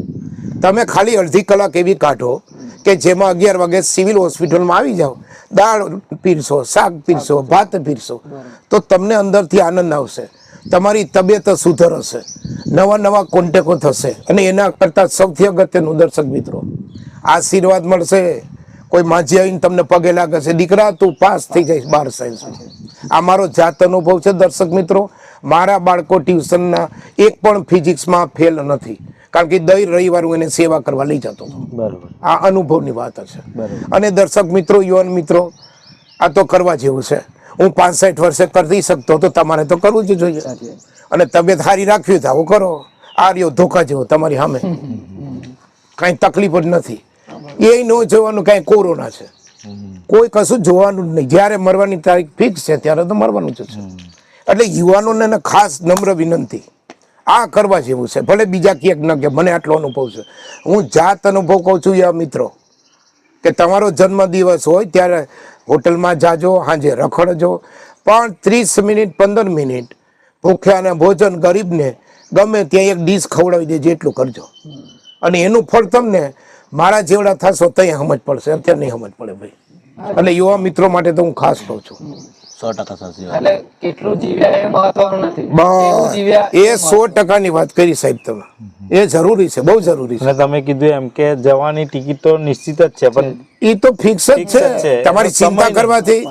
તમે ખાલી અડધી કલાક એવી કાઢો કે જેમાં 11 વાગે સિવિલ હોસ્પિટલમાં આવી જાઓ, દાળ પીરસો, શાક પીરસો, ભાત પીરસો, તો તમને અંદરથી આનંદ આવશે, તમારી તબિયત સુધરશે, નવા કોન્ટેક્ટો થશે. અને એના કરતાં સૌથી અગત્યનું દર્શક મિત્રો, આશીર્વાદ મળશે. કોઈ માજી આવીને તમને પગે લાગે છે, દીકરા તું પાસ થઈ જઈશ 12 સાયન્સમાં. આ મારો જાત અનુભવ છે દર્શક મિત્રો. મારા બાળકો ટ્યુશનના એક પણ ફિઝિક્સમાં ફેલ નથી, કારણ કે દર રવિવાર હું એને સેવા કરવા લઈ જતો હતો. બરાબર. આ અનુભવની વાત છે. અને દર્શક મિત્રો, યુવાન મિત્રો, આ તો કરવા જેવું છે. હું 65 વર્ષે કરી શકતો તો તમારે તો કરવું જ જોઈએ. અને તબિયત સારી રાખવી તો આવું કરો. આ રહ્યો ધોકા જેવો તમારી સામે, કાંઈ તકલીફ જ નથી. એ ન જોવાનું કાંઈ કોરોના છે, કોઈ કશું જોવાનું જ નહીં. જ્યારે મરવાની તારીખ ફિક્સ છે ત્યારે તો મરવાનું જ છે. એટલે યુવાનોને ખાસ નમ્ર વિનંતી, આ કરવા જેવું છે. ભલે બીજા ક્યાંક ન કે મને આટલો અનુભવ છે, હું જાત અનુભવ કહું છું. યા મિત્રો, કે તમારો જન્મદિવસ હોય ત્યારે હોટલમાં જાજો, સાંજે રખડજો, પણ 30 મિનિટ 15 મિનિટ ભૂખ્યાને ભોજન, ગરીબને ગમે ત્યાં એક ડીશ ખવડાવી દેજો, એટલું કરજો. અને એનું ફળ તમને મારા જેવડા થશો ત્યાં સમજ પડશે, અત્યારે નહીં સમજ પડે ભાઈ. એટલે યુવા મિત્રો માટે તો હું ખાસ કહું છું. 100% સાચી વાત. એટલે કેટલું જીવ્યા એ મહત્વનું નથી, બસ એ 100%ની વાત કરી સાહેબ તમે. એ જરૂરી છે, બહુ જરૂરી છે. અને તમે કીધું એમ કે જવાની ટિકિટ તો નિશ્ચિત જ છે, પણ એ તો ફિક્સ જ છે. તમારી ચિંતા કરવાથી,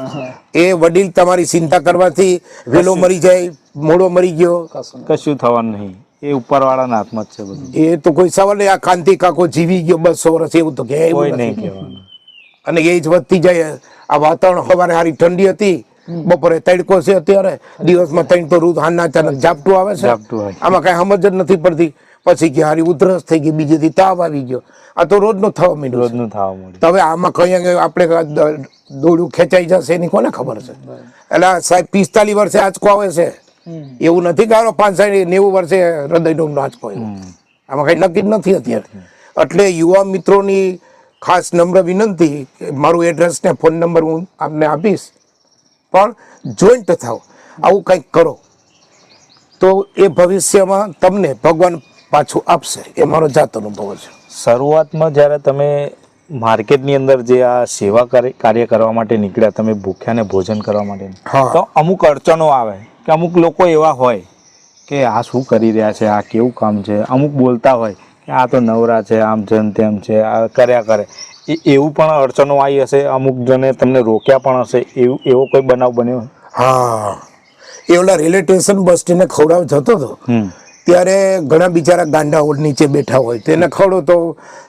એ વડીલ તમારી ચિંતા કરવાથી વેલો મરી જાય, મોડો મરી ગયો, કશું થવાનું નહીં. એ ઉપરવાળાના હાથમાં જ છે બધું. એ તો કોઈ સવાલ નહીં. આ કાંતિ કાકો જીવી ગયો 200 વર્ષ, એવું તો કે કોઈ નહીં કહેવાનું. અને એ જ વધતી જાય. આ વાતાવરણ સવારે સારી ઠંડી હતી, બપોરે તડકો છે, અત્યારે દિવસમાં 3 તો રૂદ હાના અચાનક ઝાપટું આવે છે. આમાં કઈ સમજ જ નથી પડતી. પછી કે હારી ઉધરસ થઈ ગઈ, બીજેથી તાવ આવી ગયો. આ તો રોજનો થવા માંડ્યો, રોજનું થવા માંડ્યું. તો હવે આમાં કઈ આપણે દોડું ખેંચાઈ જશે એની કોને ખબર છે. એટલે સાહેબ 45 વર્ષે આંચકો આવે છે, એવું નથી કે 65-90 વર્ષે હૃદયનો આંચકો આવ્યો. આમાં કઈ નક્કી જ નથી અત્યારે. એટલે યુવા મિત્રોની ખાસ નમ્ર વિનંતી, મારું એડ્રેસ ને ફોન નંબર હું આપને આપીશ, પણ જોઈન્ટ થાવ, આવું કંઈક કરો તો એ ભવિષ્યમાં તમને ભગવાન પાછું આપશે એ મારો જાત અનુભવ છે. શરૂઆતમાં જ્યારે તમે માર્કેટની અંદર જે આ સેવા કાર્ય કરવા માટે નીકળ્યા, તમે ભૂખ્યા ને ભોજન કરવા માટે, હા. તો અમુક અડચણો આવે કે અમુક લોકો એવા હોય કે આ શું કરી રહ્યા છે, આ કેવું કામ છે. અમુક બોલતા હોય કે આ તો નવરા છે, આમ છે ને તેમ છે, આ કર્યા કરે. એવું પણ અડચણો આવી હશે, અમુક જણે તમને રોક્યા પણ હશે, એવો કોઈ બનાવ બન્યો? હા, એ ઓલા રેલવે સ્ટેશન બસ સ્ટેન્ડને ખવડાવ જતો હતો ત્યારે ઘણા બિચારા ગાંડાઓ નીચે બેઠા હોય તેને ખવડો તો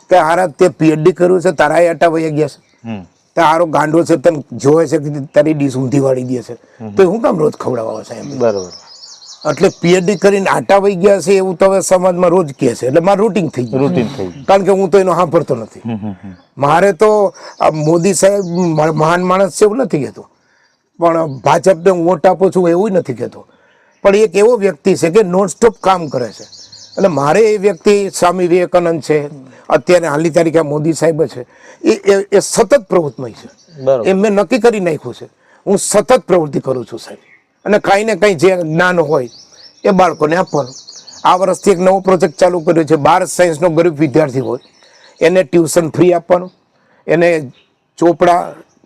કે હારા તે પીએચડી કર્યું છે, તારા આટા વહી ગયા છે, તારો ગાંડો છે, તને જોવે છે કે તારી ડીશ ઊંધી વાળી દે છે, તો હું કામ રોજ ખવડાવવા સાહેબ? બરોબર. એટલે પીએચડી કરીને આટા વહી ગયા છે એવું તો હવે સમાજમાં રોજ કહે છે, એટલે મારું રૂટીન થઈ ગયું. કારણ કે હું તો એનો સાંભળતો નથી. મારે તો આ મોદી સાહેબ મહાન માણસ છે એવું નથી કહેતો, પણ ભાજપને હું વોટ આપું છું એવું નથી કહેતો, પણ એક એવો વ્યક્તિ છે કે નોન સ્ટોપ કામ કરે છે. એટલે મારે એ વ્યક્તિ સ્વામી વિવેકાનંદ છે, અત્યારે હાલની તારીખે મોદી સાહેબ છે, એ સતત પ્રવૃત્તિમય છે. એ મેં નક્કી કરી નાખ્યું છે, હું સતત પ્રવૃત્તિ કરું છું સાહેબ. અને કાંઈ ને કાંઈ જે જ્ઞાન હોય એ બાળકોને આપવાનું. આ વર્ષથી એક નવો પ્રોજેક્ટ ચાલુ કર્યો છે. 12 સાયન્સનો ગરીબ વિદ્યાર્થી હોય એને ટ્યુશન ફ્રી આપવાનું, એને ચોપડા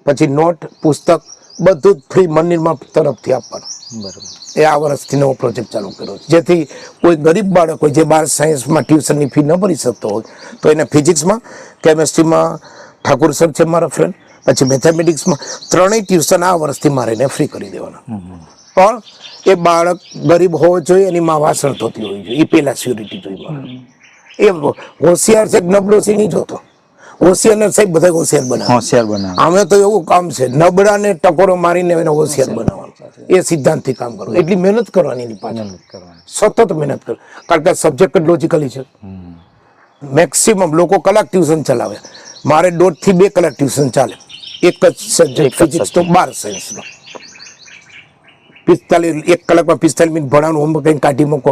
પછી નોટ પુસ્તક બધું જ ફ્રી મંદિરમાં તરફથી આપવાનું. બરોબર. એ આ વર્ષથી નવો પ્રોજેક્ટ ચાલુ કર્યો છે, જેથી કોઈ ગરીબ બાળક હોય જે 12 સાયન્સમાં ટ્યુશનની ફી ન ભરી શકતો હોય તો એને ફિઝિક્સમાં, કેમેસ્ટ્રીમાં ઠાકુર સર છે મારા ફ્રેન્ડ, પછી મેથેમેટિક્સમાં ત્રણેય ટ્યુશન આ વર્ષથી મારે એને ફ્રી કરી દેવાના. પણ એ બાળક ગરીબ હોવો જોઈએ, એની માં વાસણ થતી હોવી જોઈએ, એ પહેલા સ્યોરિટી જોઈએ મારે. એ હોશિયાર છે નબળો છે નહીં જોતો, હોશિયાર સાહેબ બધા હોશિયાર બનાવે. અમે તો એવું કામ છે નબળાને ટકોરો મારીને એને હોશિયાર બનાવવાનું, એ સિદ્ધાંતથી કામ કરવું. એટલી મહેનત કરવાની એની પાછળ, સતત મહેનત કરો. કારણ કે સબ્જેક્ટ જ લોજિકલી છે. મેક્સિમમ લોકો કલાક ટ્યુશન ચલાવે, મારે 1.5 થી 2 કલાક ટ્યુશન ચાલે. એક જ સબ્જેક્ટ ફિઝિક્સ તો 12 સાયન્સનો 1 કલાકમાં 45 મિનિટ ભણાવવાનું, હોમવર્ક કંઈ કાઢી મૂકો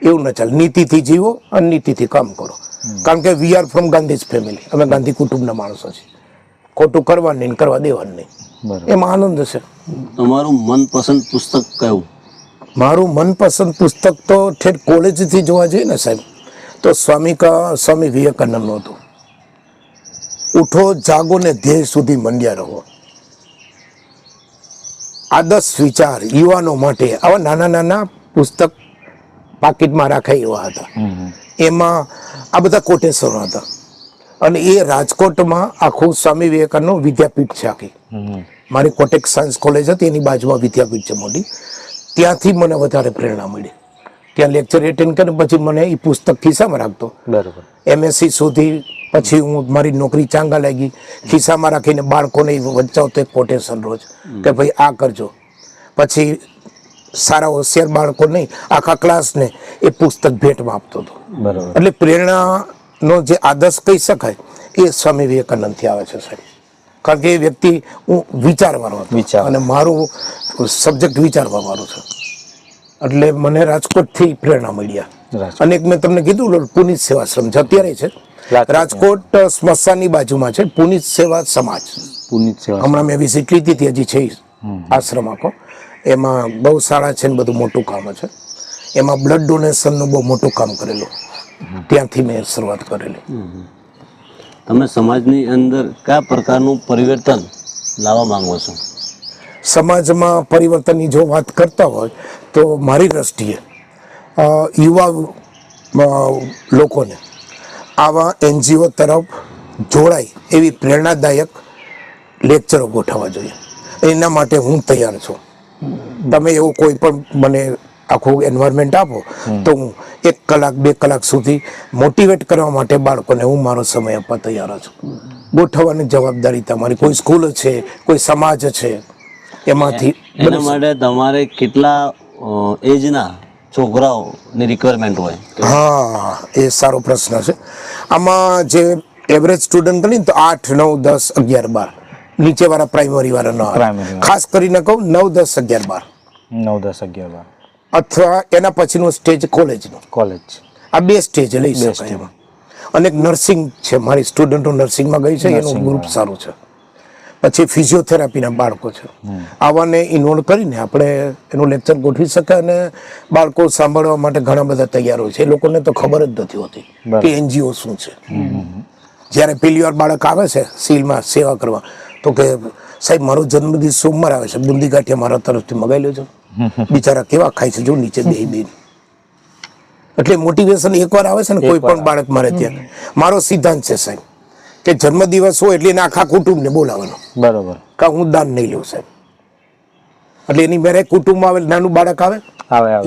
એવું ન ચાલે. નીતિથી જીવો અને નીતિથી કામ કરો. કારણ કે we are from Gandhi's family, અમે ગાંધી કુટુંબના માણસો છીએ. ખોટું કરવાનું નહીં, કરવા દેવાનું નહીં, એમાં આનંદ છે. તમારું મનપસંદ પુસ્તક કયું? મારું મનપસંદ પુસ્તક તો ઠેઠ કોલેજથી જોવા જઈએ ને સાહેબ, તો સ્વામી વિવેકાનંદનું હતું. ઉઠો જાગો ને ધ્યેય સુધી મંડ્યા રહો. આદર્શ વિચાર યુવાનો માટે આવા નાના નાના પુસ્તક પાકીટમાં રાખાય એવા હતા. એમાં આ બધા કોટેશ્વરો હતા. અને એ રાજકોટમાં આખું સ્વામી વિવેકાનંદનું વિદ્યાપીઠ છે આખી. મારી કોટેક સાયન્સ કોલેજ હતી, એની બાજુમાં વિદ્યાપીઠ છે મોટી. ત્યાંથી મને વધારે પ્રેરણા મળી. ત્યાં લેક્ચર એટેન્ડ કરીને પછી મને એ પુસ્તક ખિસ્સામાં રાખતો. બરોબર. MSc સુધી પછી હું મારી નોકરી ચાંગા લાગી, ખિસ્સામાં રાખીને બાળકોને વંચાવતો એક કોટેશન રોજ કે ભાઈ આ કરજો. પછી સારા હોશિયાર બાળકો નહીં, આખા ક્લાસને એ પુસ્તક ભેટમાં આપતો હતો. બરોબર. એટલે પ્રેરણાનો જે આદર્શ કહી શકાય એ સ્વામી વિવેકાનંદથી આવે છે સાહેબ. કારણ કે એ વ્યક્તિ હું વિચારવાનો હતો અને મારું સબ્જેક્ટ વિચારવા વાળું છે, એટલે મને રાજકોટથી પ્રેરણા મળ્યા. અને એક મેં તમને કીધું પુનિત સેવાશ્રમ છે, અત્યારે છે રાજકોટ સ્મશાનની બાજુમાં છે, પુનિત સેવા સમાજ. પુનિત સેવા હમણાં મેં વિઝિટ લીધી હતી, હજી છે આશ્રમ આખો. એમાં બહુ શાળા છે ને બધું મોટું કામ છે. એમાં બ્લડ ડોનેશનનું બહુ મોટું કામ કરેલું, ત્યાંથી મેં શરૂઆત કરેલી. તમે સમાજની અંદર કયા પ્રકારનું પરિવર્તન લાવવા માંગો છો? સમાજમાં પરિવર્તનની જો વાત કરતા હોય તો મારી દ્રષ્ટિએ યુવા લોકોને આવા NGO તરફ જોડાય એવી પ્રેરણાદાયક લેક્ચરો ગોઠવવા જોઈએ. એના માટે હું તૈયાર છું. તમે એવું કોઈ પણ મને આખું એન્વાયરમેન્ટ આપો તો હું 1 કલાક 2 કલાક સુધી મોટિવેટ કરવા માટે બાળકોને હું મારો સમય આપવા તૈયાર છું. ગોઠવવાની જવાબદારી તમારી. કોઈ સ્કૂલ છે, કોઈ સમાજ છે, એમાંથી. એના માટે તમારે કેટલા એજના છોકરાઓની રિક્વાયરમેન્ટ હોય? હા, એ સારો પ્રશ્ન છે. આમાં જે એવરેજ સ્ટુડન્ટ ગણી તો 8, 9, 10, 11, 12 નીચેવાળા પ્રાઇમરી વાળા ન, ખાસ કરીને કહું 9, 10, 11, 12 અથવા એના પછીનું સ્ટેજ કોલેજ. આ 2 સ્ટેજ લઈ શકાય એમાં. અને નર્સિંગ છે, મારી સ્ટુડન્ટો નર્સિંગમાં ગઈ છે, એનું ગ્રુપ સારું છે. પછી ફિઝિયોથેરાપીના બાળકો છે. આવાને ઇન્વોલ્વ કરીને આપણે એનું લેક્ચર ગોઠવી શકાય અને બાળકો સાંભળવા માટે ઘણા બધા તૈયાર હોય છે. એ લોકોને તો ખબર જ નથી હોતી કે એનજીઓ શું છે. જ્યારે પહેલી વાર બાળક આવે છે સિવિલમાં સેવા કરવા તો કે સાહેબ મારો જન્મદિવસ સોમવાર આવે છે, બુંદી ગાંઠિયા મારા તરફથી મગાવી લેજો. બિચારા કેવા ખાય છે જો નીચે બે. એટલે મોટિવેશન એકવાર આવે છે ને કોઈ પણ બાળક મારે ત્યાં, મારો સિદ્ધાંત છે સાહેબ કે જન્મદિવસ હોય એટલે એના આખા કુટુંબને બોલાવવાનો. બરોબર. કે હું દાન નહીં લઉં સાહેબ. એટલે એની મેરે કુટુંબમાં આવે, નાનું બાળક આવે,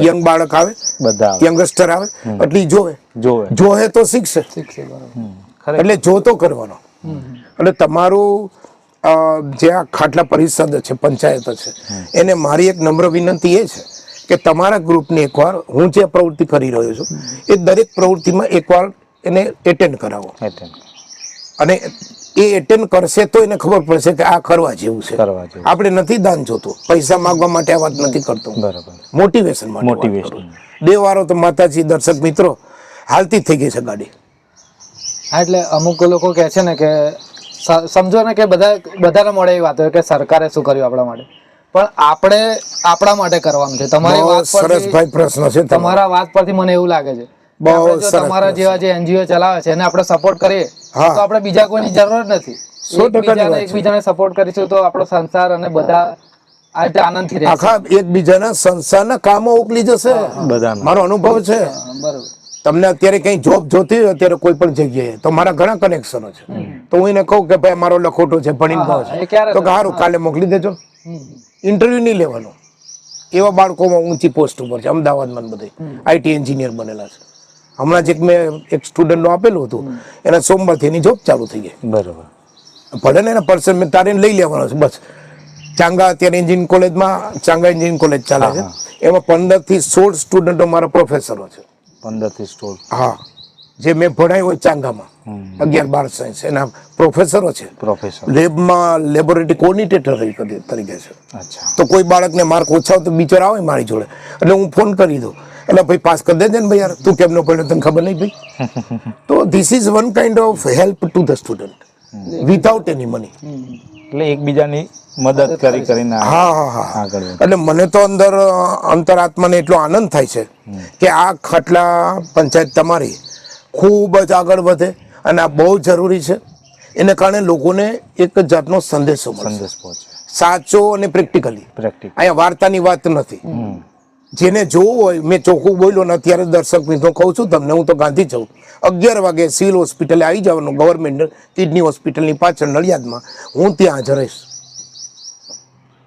યંગ બાળક આવે, બધા યંગસ્ટર આવે, એટલે જોવે તો શીખશે. એટલે જોતો કરવાનો. એટલે તમારું જે આ ખાટલા પરિષદ છે, પંચાયત છે, એને મારી એક નમ્ર વિનંતી એ છે કે તમારા ગ્રુપને એકવાર હું જે પ્રવૃત્તિ કરી રહ્યો છું એ દરેક પ્રવૃત્તિમાં એકવાર એને એટેન્ડ કરાવો. અને એ એટેન્ડ કરશે તો એને ખબર પડશે કે આ કરવા જેવું છે. આપણે નથી દાન જોતું, પૈસા માંગવા માટે આ વાત નથી કરતો. મોટિવેશન માટે. દેવારો તો માતાજી, દર્શક મિત્રો, હાલતી થઈ ગઈ છે ગાડી. એટલે અમુક લોકો કહે છે ને કે સમજો ને કે બધાને મળે એ વાત હોય કે સરકારે શું કર્યું આપણા માટે, પણ આપણે આપણા માટે કરવાનું છે. તમારી વાત સરસ ભાઈ પ્રશ્ન છે તમારા વાત પરથી મને એવું લાગે છે તમારા જેવા જે એનજીઓ ચલાવે છે એને આપણે સપોર્ટ કરીએ તો આપણે બીજા કોઈની જરૂર નથી. એકબીજાને સપોર્ટ કરીશું તો આપણો સંસાર અને બધા આનંદથી રહેશે. આખા એકબીજાના સંસારના કામો ઉકલી જશે. મારો અનુભવ છે. બરોબર. તમને અત્યારે કઈ જોબ જોતી હોય અત્યારે કોઈ પણ જગ્યાએ તો મારા ઘણા કનેક્શનો છે, તો હું એને કહું કે ભાઈ મારો લખોટો છે, ભણીને છે, તો સારું કાલે મોકલી દેજો. ઇન્ટરવ્યુ નહીં લેવાનો. એવા બાળકોમાં ઊંચી પોસ્ટ ઉપર છે અમદાવાદમાં, બધે આઈટી એન્જિનિયર બનેલા છે. હમણાં જ મેં એક સ્ટુડન્ટનું આપેલું હતું, એના સોમવારથી એની જોબ ચાલુ થઈ ગઈ. બરોબર. ભલે ને એના પર્સન મેં તારે લઈ લેવાનો છે બસ. ચાંગા અત્યારે એન્જિનિયરિંગ કોલેજમાં, ચાંગા એન્જિનિયરિંગ કોલેજ ચાલે છે, એમાં 15 થી 16 સ્ટુડન્ટો મારા પ્રોફેસરો છે. 15 થી 16. હા, જે મેં ભણાવ્યું હોય ચાંગામાં 11-12 સાયન્સ એના પ્રોફેસરો છે. લેબમાં લેબોરેટરી કોર્ડિનેટર તરીકે છે. તો કોઈ બાળકને માર્ક ઓછા હોય તો બિચાર આવે મારી જોડે, એટલે હું ફોન કરી દઉં, એટલે ભાઈ પાસ કરી દેજે ને ભાઈ, યાર તું કેમ ન પડ્યો તને ખબર નહીં ભાઈ. તો this is one kind of help to the student without any money. એટલે એકબીજાની મદદ કરીને. હા. એટલે મને તો અંતરાત્માને એટલો આનંદ થાય છે કે આ ખાટલા પંચાયત તમારી ખૂબ જ આગળ વધે અને આ બહુ જરૂરી છે. એને કારણે લોકોને એક જાતનો સંદેશો મળે, સાચો અને પ્રેક્ટિકલી. અહીંયા વાર્તાની વાત નથી. જેને જોવું હોય, મેં ચોખ્ખું બોલ્યો ને અત્યારે દર્શક મિત્રો કહું છું તમને, હું તો ગાંધી છું, 11 વાગે સિવિલ હોસ્પિટલે આવી જવાનું, ગવર્મેન્ટ કિડની હોસ્પિટલની પાછળ નડિયાદમાં. હું ત્યાં હાજર રહીશ.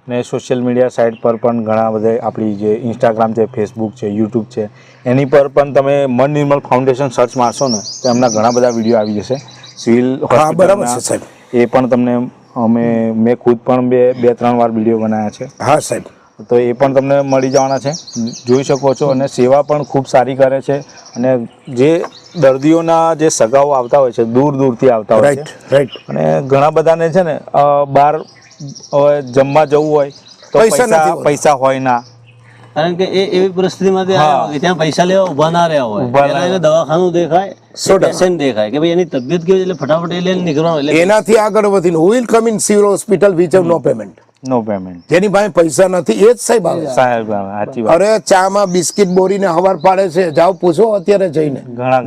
ને સોશિયલ મીડિયા સાઇટ પર પણ ઘણા બધા આપણી જે ઇન્સ્ટાગ્રામ છે, ફેસબુક છે, યુટ્યુબ છે, એની પર પણ તમે મન નિર્મલ ફાઉન્ડેશન સર્ચ મારશો ને તો એમના ઘણા બધા વિડીયો આવી જશે. સિવિલ બરાબર છે સાહેબ. એ પણ તમને મેં ખુદ પણ 2-3 વાર વિડીયો બનાવ્યા છે. હા સાહેબ. તો એ પણ તમને મળી જવાના છે, જોઈ શકો છો. અને સેવા પણ ખૂબ સારી કરે છે. અને જે દર્દીઓના જે સગાઓ આવતા હોય છે, દૂર દૂરથી આવતા હોય છે, અને ઘણા બધાને છે ને બહાર જમવા જવું હોય તો પૈસા હોય ના, કારણ કે એ એવી પરિસ્થિતિમાંથી આવ્યા હોય કે ત્યાં પૈસા લેવા ઉભા ના રહ્યા હોય, પહેલા એને દવાખાનું દેખાય, પેશન્ટ દેખાય કે ભાઈ એની તબિયત કેવી, એટલે ફટાફટ એ લઈને નીકળવાનું. એનાથી આગળ વધીને will come in civil hospital which have no payment. જેની પાસે પૈસા નથી એ જ સાહેબ આવે. સાચી વાત. અરે ચામાં બિસ્કિટ બોરીને હવાર પાડે છે, જાઓ પૂછો અત્યારે જઈને.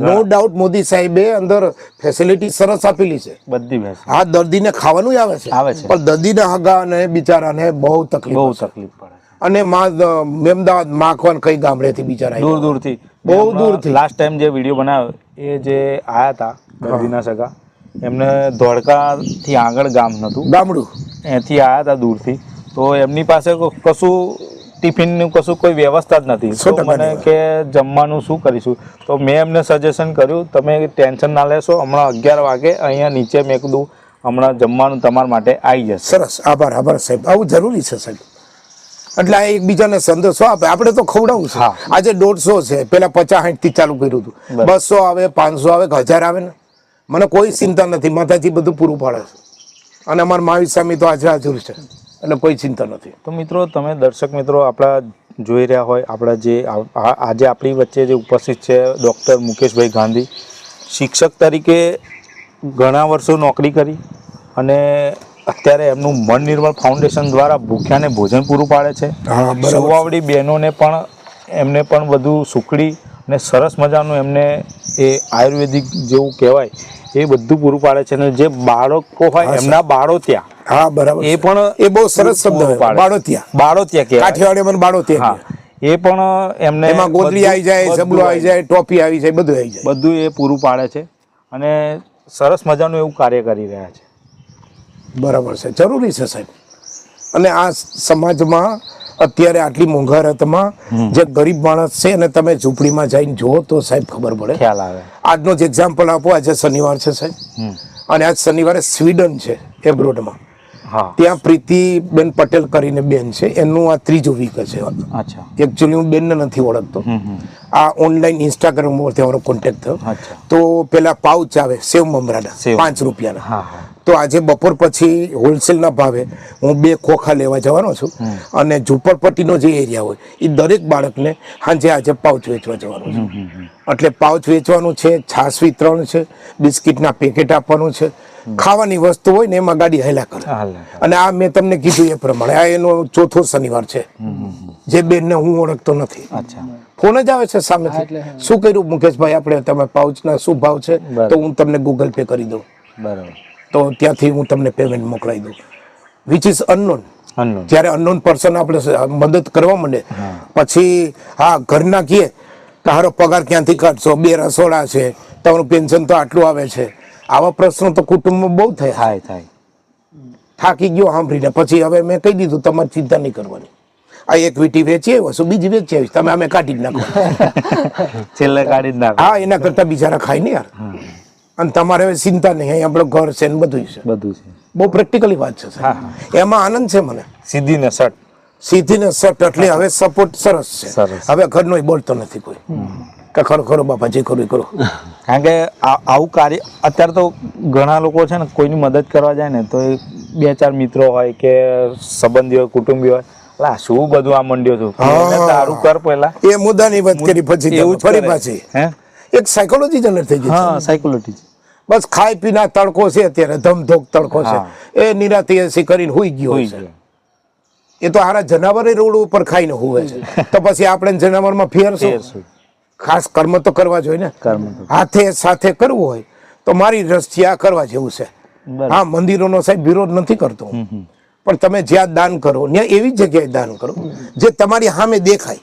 નો ડાઉટ મોદી સાહેબે અંદર ફેસિલિટી સરસ આપેલી છે બધી. આ દર્દીને ખાવાનું આવે છે, પણ દર્દીના હગાને બિચારાને બહુ તકલીફ પડે. અને અમદાવાદ માખવાન કઈ ગામડેથી બિચારા દૂર દૂરથી, બહુ દૂરથી. લાસ્ટ ટાઈમ જે વિડીયો બનાવ્યો એ જે આયા હતા દર્દીના સગા, એમને ધોળકાથી આગળ ગામડું એથી આવ્યા હતા દૂરથી, તો એમની પાસે કશું ટિફિનનું કશું કોઈ વ્યવસ્થા જ નથી. તો મને કે જમવાનું શું કરીશું, તો મેં એમને સજેશન કર્યું તમે ટેન્શન ના લેશો, હમણાં 11 વાગે અહીંયા નીચે મેં કીધું હમણાં જમવાનું તમારા માટે આવી જશે. સરસ, આભાર સાહેબ, આવું જરૂરી છે સાહેબ. એટલે આ એકબીજાને સંદેશો આપે. આપણે તો ખવડાવું છે. આજે 150 છે, પેલા 50-60 થી ચાલુ કર્યું હતું, 200 આવે, 500 આવે, 1000 આવે ને મને કોઈ ચિંતા નથી. માતાજી બધું પૂરું પાડે છે અને અમારા મહાવીર સ્વામી તો આજે હાજર છે, એટલે કોઈ ચિંતા નથી. તો મિત્રો, તમે દર્શક મિત્રો આપણા જોઈ રહ્યા હોય, આપણા જે આજે આપણી વચ્ચે જે ઉપસ્થિત છે ડૉક્ટર મુકેશભાઈ ગાંધી, શિક્ષક તરીકે ઘણા વર્ષો નોકરી કરી અને અત્યારે એમનું મન નિર્મળ ફાઉન્ડેશન દ્વારા ભૂખ્યાને ભોજન પૂરું પાડે છે. હા, બરાબર. સુવાવડી બહેનોને પણ એમને પણ બધું સુખડી અને સરસ મજાનું એમને એ આયુર્વેદિક જેવું કહેવાય એ બધું પૂરું પાડે છે. અને જે બાળકો હોય એમના બાળોતિયા, હા બરાબર, એ પણ એ બહુ સરસ શબ્દ પૂરું પાડે. બાળોતિયા કહેવાય. કાઠિયાવાડીમાં બાળોતિયા હા, એ પણ એમને એમાં ગોદલી આવી જાય, જબલો આવી જાય, ટોપી આવી જાય, બધું આવી જાય. બધું એ પૂરું પાડે છે અને સરસ મજાનું એવું કાર્ય કરી રહ્યા છે. બરાબર છે, જરૂરી છે સાહેબ. અને આ સમાજમાં અત્યારે આટલી મોંઘવારીમાં જે ગરીબ માણસ છે અને તમે ઝૂંપડીમાં જઈને જુઓ તો સાહેબ ખબર પડે. ખ્યાલ આવે. આજનો જ એક્ઝામ્પલ આપો. આજે શનિવાર છે સાહેબ, અને આજ શનિવારે સ્વીડન છે એબ્રોડમાં. હા, ત્યાં પ્રીતિબેન પટેલ કરીને બેન છે, એનું આ 3જું વીક છે. અચ્છા. એકચ્યુઅલી હું બેનને નથી ઓળખતો, આ ઓનલાઈન ઇન્સ્ટાગ્રામ પરથી અમારો કોન્ટેક્ટ થયો. અચ્છા. તો પેલા પાઉચ આવે સેવ મમરાના સેવ. 5 રૂપિયાના. હા હા. તો આજે બપોર પછી હોલસેલના ભાવે હું 2 ખોખા લેવા જવાનો છું. અને ઝુંપડપટ્ટીનો જે એરિયા હોય એ દરેક બાળકને આજે પાઉચ વેચવા જવાનું છે. એટલે પાઉચ વેચવાનું છે, છાશ વિતરણ છે, બિસ્કિટના પેકેટ આપવાનું છે, ખાવાની વસ્તુ હોય ને એમાં ગાડી હેલા કરે. અને આ મેં તમને કીધું એ પ્રમાણે આ એનો 4થો શનિવાર છે. જે બેનને હું ઓળખતો નથી. અચ્છા. ફોન જ આવે છે સામેથી, શું કર્યું મુકેશભાઈ, આપણે તમે પાઉચના શું ભાવ છે તો હું તમને ગૂગલ પે કરી દઉં. બરાબર. તો ત્યાંથી હું તમને પેમેન્ટ મોકલાવી દઉં. Which is unknown. અનનોન. જ્યારે અનનોન પર્સન આપણે મદદ કરવા માંડે પછી હા ઘરના કહે તારો પગાર ક્યાંથી કાઢશો, 2 રસોડા છે, તમારું પેન્શન તો આટલું આવે છે. આવા પ્રશ્નો તો કુટુંબમાં બહુ થયા. થાય. થાકી ગયો સાંભળીને. પછી હવે મેં કહી દીધું તમારે ચિંતા નહીં કરવાની. આ એક વીટી વેચી આવ્યો છું, બીજી વેચી આવીશ, તમે અમે કાઢી જ નાખો. છેલ્લે કાઢી જ નાખો. હા, એના કરતા બિચારા ખાય ને યાર. અને તમારે હવે ચિંતા નહીં, અહીં આપણું ઘર છે ને બધું છે. બધું છે. બહુ પ્રેક્ટિકલી વાત છે સાહેબ. એમાં આનંદ છે મને. સીધી ને સટ. સીધી ને સટ એટલે હવે સપોર્ટ સરસ છે. સરસ. હવે ઘરનો બોલતો નથી કોઈ કે ખરો બાપા જે કરું એ કરો. કારણ કે આવું કાર્ય અત્યારે તો ઘણા લોકો છે ને કોઈની મદદ કરવા જાય ને તો એ 2-4 મિત્રો હોય કે સંબંધી હોય, કુટુંબી હોય, લા શું બધું આ મંડ્યો છું, તારું કર પહેલા. એ મુદ્દાની વાત કરી પછી એવું જ ફરી કરે. પાછી હે? એક સાયકોલોજી જનરેટ થઈ ગઈ છે. હા, સાયકોલોજી. બસ ખાઈ પીના તડકો છે અત્યારે, ધમધોક તડકો છે, હા. એ નિરાતે એસી કરીને હુઈ ગયો છે. એ તો હારા જનાવરે રોડ ઉપર ખાઈને હુવે છે. તો પછી આપણે જનાવરમાં ફેરશું. ખાસ કર્મ તો કરવા જોઈએ ને. હાથે સાથે કરવું હોય તો મારી દ્રષ્ટિએ આ કરવા જેવું છે. હા, મંદિરોનો સાહેબ વિરોધ નથી કરતો, પણ તમે જ્યાં દાન કરો ત્યાં એવી જગ્યાએ દાન કરો જે તમારી સામે દેખાય.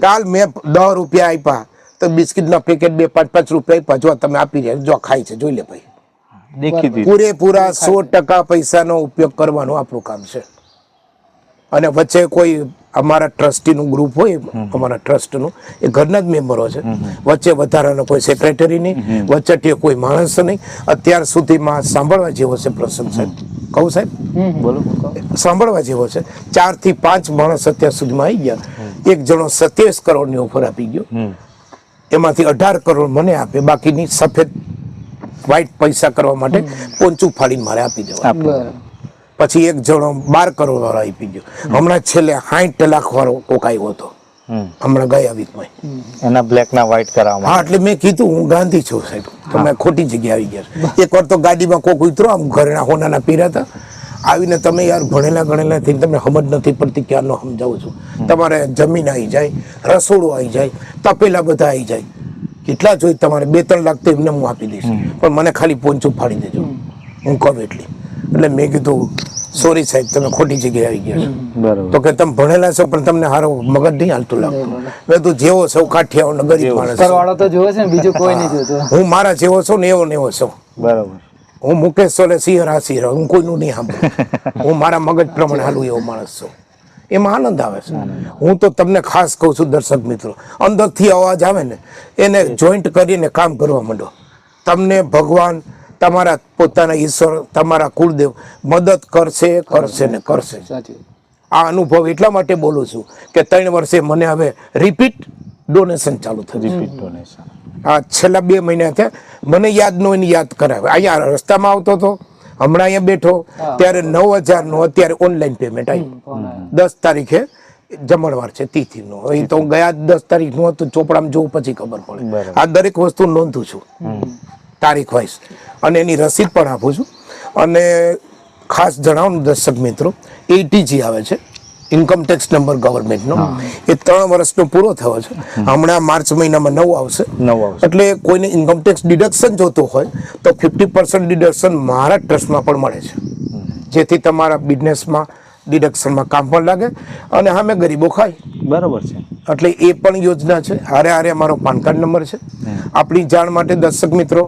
કાલ મેં 10 રૂપિયા આપ્યા તો બિસ્કિટના પેકેટ 2-5 રૂપિયા આપ્યા, જો તમે આપી રહ્યા, જો ખાય છે, જોઈ લે ભાઈ. પૂરેપૂરા 100% પૈસાનો ઉપયોગ કરવાનો આપણું કામ છે. અને વચ્ચે કોઈ અમારા ટ્રસ્ટીનું ગ્રુપ હોય, અમારા ટ્રસ્ટનું, એ ઘરના જ મેમ્બરો છે. વચ્ચે વધારાનો કોઈ સેક્રેટરી નહીં, વચ્ચે કોઈ માણસ નહીં. અત્યાર સુધીમાં સાંભળવા જેવો છે પ્રસંગ સાહેબ. કહું સાહેબ? બોલો. સાંભળવા જેવો છે. 4 થી 5 માણસ અત્યાર સુધીમાં આવી ગયા. એક જણો 27 કરોડની ઓફર આપી ગયો. એમાંથી 18 કરોડ મને આપે, બાકીની સફેદ વ્હાઈટ પૈસા કરવા માટે પોંચું ફાડીને મારે આપી દેવા. પછી એક જણો 12 કરોડ વાળો આપી ગયો. હમણાં છેલ્લે 60 લાખ વાળો કોક આવ્યો હતો હમણાં ગયા વીકમાં. એના બ્લેક ના વ્હાઈટ કરાવવા. હા, એટલે મેં કીધું હું ગાંધી છું સાહેબ, તમે ખોટી જગ્યાએ આવી ગયા. એકવાર તો ગાડીમાં કોક ઉતરો, આમ ઘરેના હોનાના પીરા હતા, આવીને તમે યાર ભણેલા થઈને તમને સમજ નથી પડતી, ક્યારનો સમજાવું છું. તમારે જમીન આવી જાય, રસોડું આવી જાય, તપેલા બધા આવી જાય, કેટલા જોઈ તમારે 2-3 લાખ તો એમને હું આપી દઈશ, પણ મને ખાલી પોંચું ફાડી દેજો, હું કહું એટલી. એટલે મેં કીધું સોરી સાહેબ, તમે ખોટી જગ્યાએ આવી ગયા છો. તો કે તમે ભણેલા છો પણ તમને હારો મગજ નહીં હાલતું લાગતું. મેં તું જેવો છો કાઠિયાવાડનો ગરીબ માણસ કરવાળો તો જોવે છે ને, બીજું કોઈ નહીં જોતું. હું મારા જેવો છું ને એવો ને એવો છું. બરાબર. હું મુકેશ સોલે સિંહ હું કોઈનું નહીં સાંભળું. હું મારા મગજ પ્રમાણે હાલું એવો માણસ છું. એમાં આનંદ આવે છે. હું તો તમને ખાસ કહું છું દર્શક મિત્રો, અંદરથી અવાજ આવે ને એને જોઈન્ટ કરીને કામ કરવા માંડો. તમને ભગવાન, તમારા પોતાના ઈશ્વર, તમારા કુળદેવ મદદ કરશે ને કરશે. આ અનુભવ એટલા માટે બોલું છું કે 3 વર્ષે મને હવે રિપીટ ડોનેશન ચાલુ થયું. આ છેલ્લા 2 મહિના થયા, મને યાદ કરાવે. અહીંયા રસ્તામાં આવતો હતો, હમણાં અહીંયા બેઠો ત્યારે 9,000 નું અત્યારે ઓનલાઈન પેમેન્ટ આવ્યું. 10 તારીખે જમણવાર છે તિથિનો. અહીં તો ગયા 10 તારીખનું હતું, ચોપડામાં જોવું પછી ખબર પડે. આ દરેક વસ્તુ નોંધું છું તારીખ વાઇઝ, અને એની રસીદ પણ આપું છું. અને ખાસ જણાવું દર્શક મિત્રો, ATG આવે છે, ઇન્કમ ટેક્સ નંબર ગવર્મેન્ટનો, એ 3 વર્ષનો પૂરો થયો છે. હમણાં માર્ચ મહિનામાં 9 આવશે. એટલે કોઈને ઇન્કમ ટેક્સ ડિડક્શન જોતું હોય તો 50% ડિડક્શન મારા ટ્રસ્ટમાં પણ મળે છે, જેથી તમારા બિઝનેસમાં ડિડક્શનમાં કામ પણ લાગે અને સામે ગરીબો ખાય. બરાબર છે. એટલે એ પણ યોજના છે. હારે મારો પાન કાર્ડ નંબર છે. આપણી જાણ માટે દર્શક મિત્રો,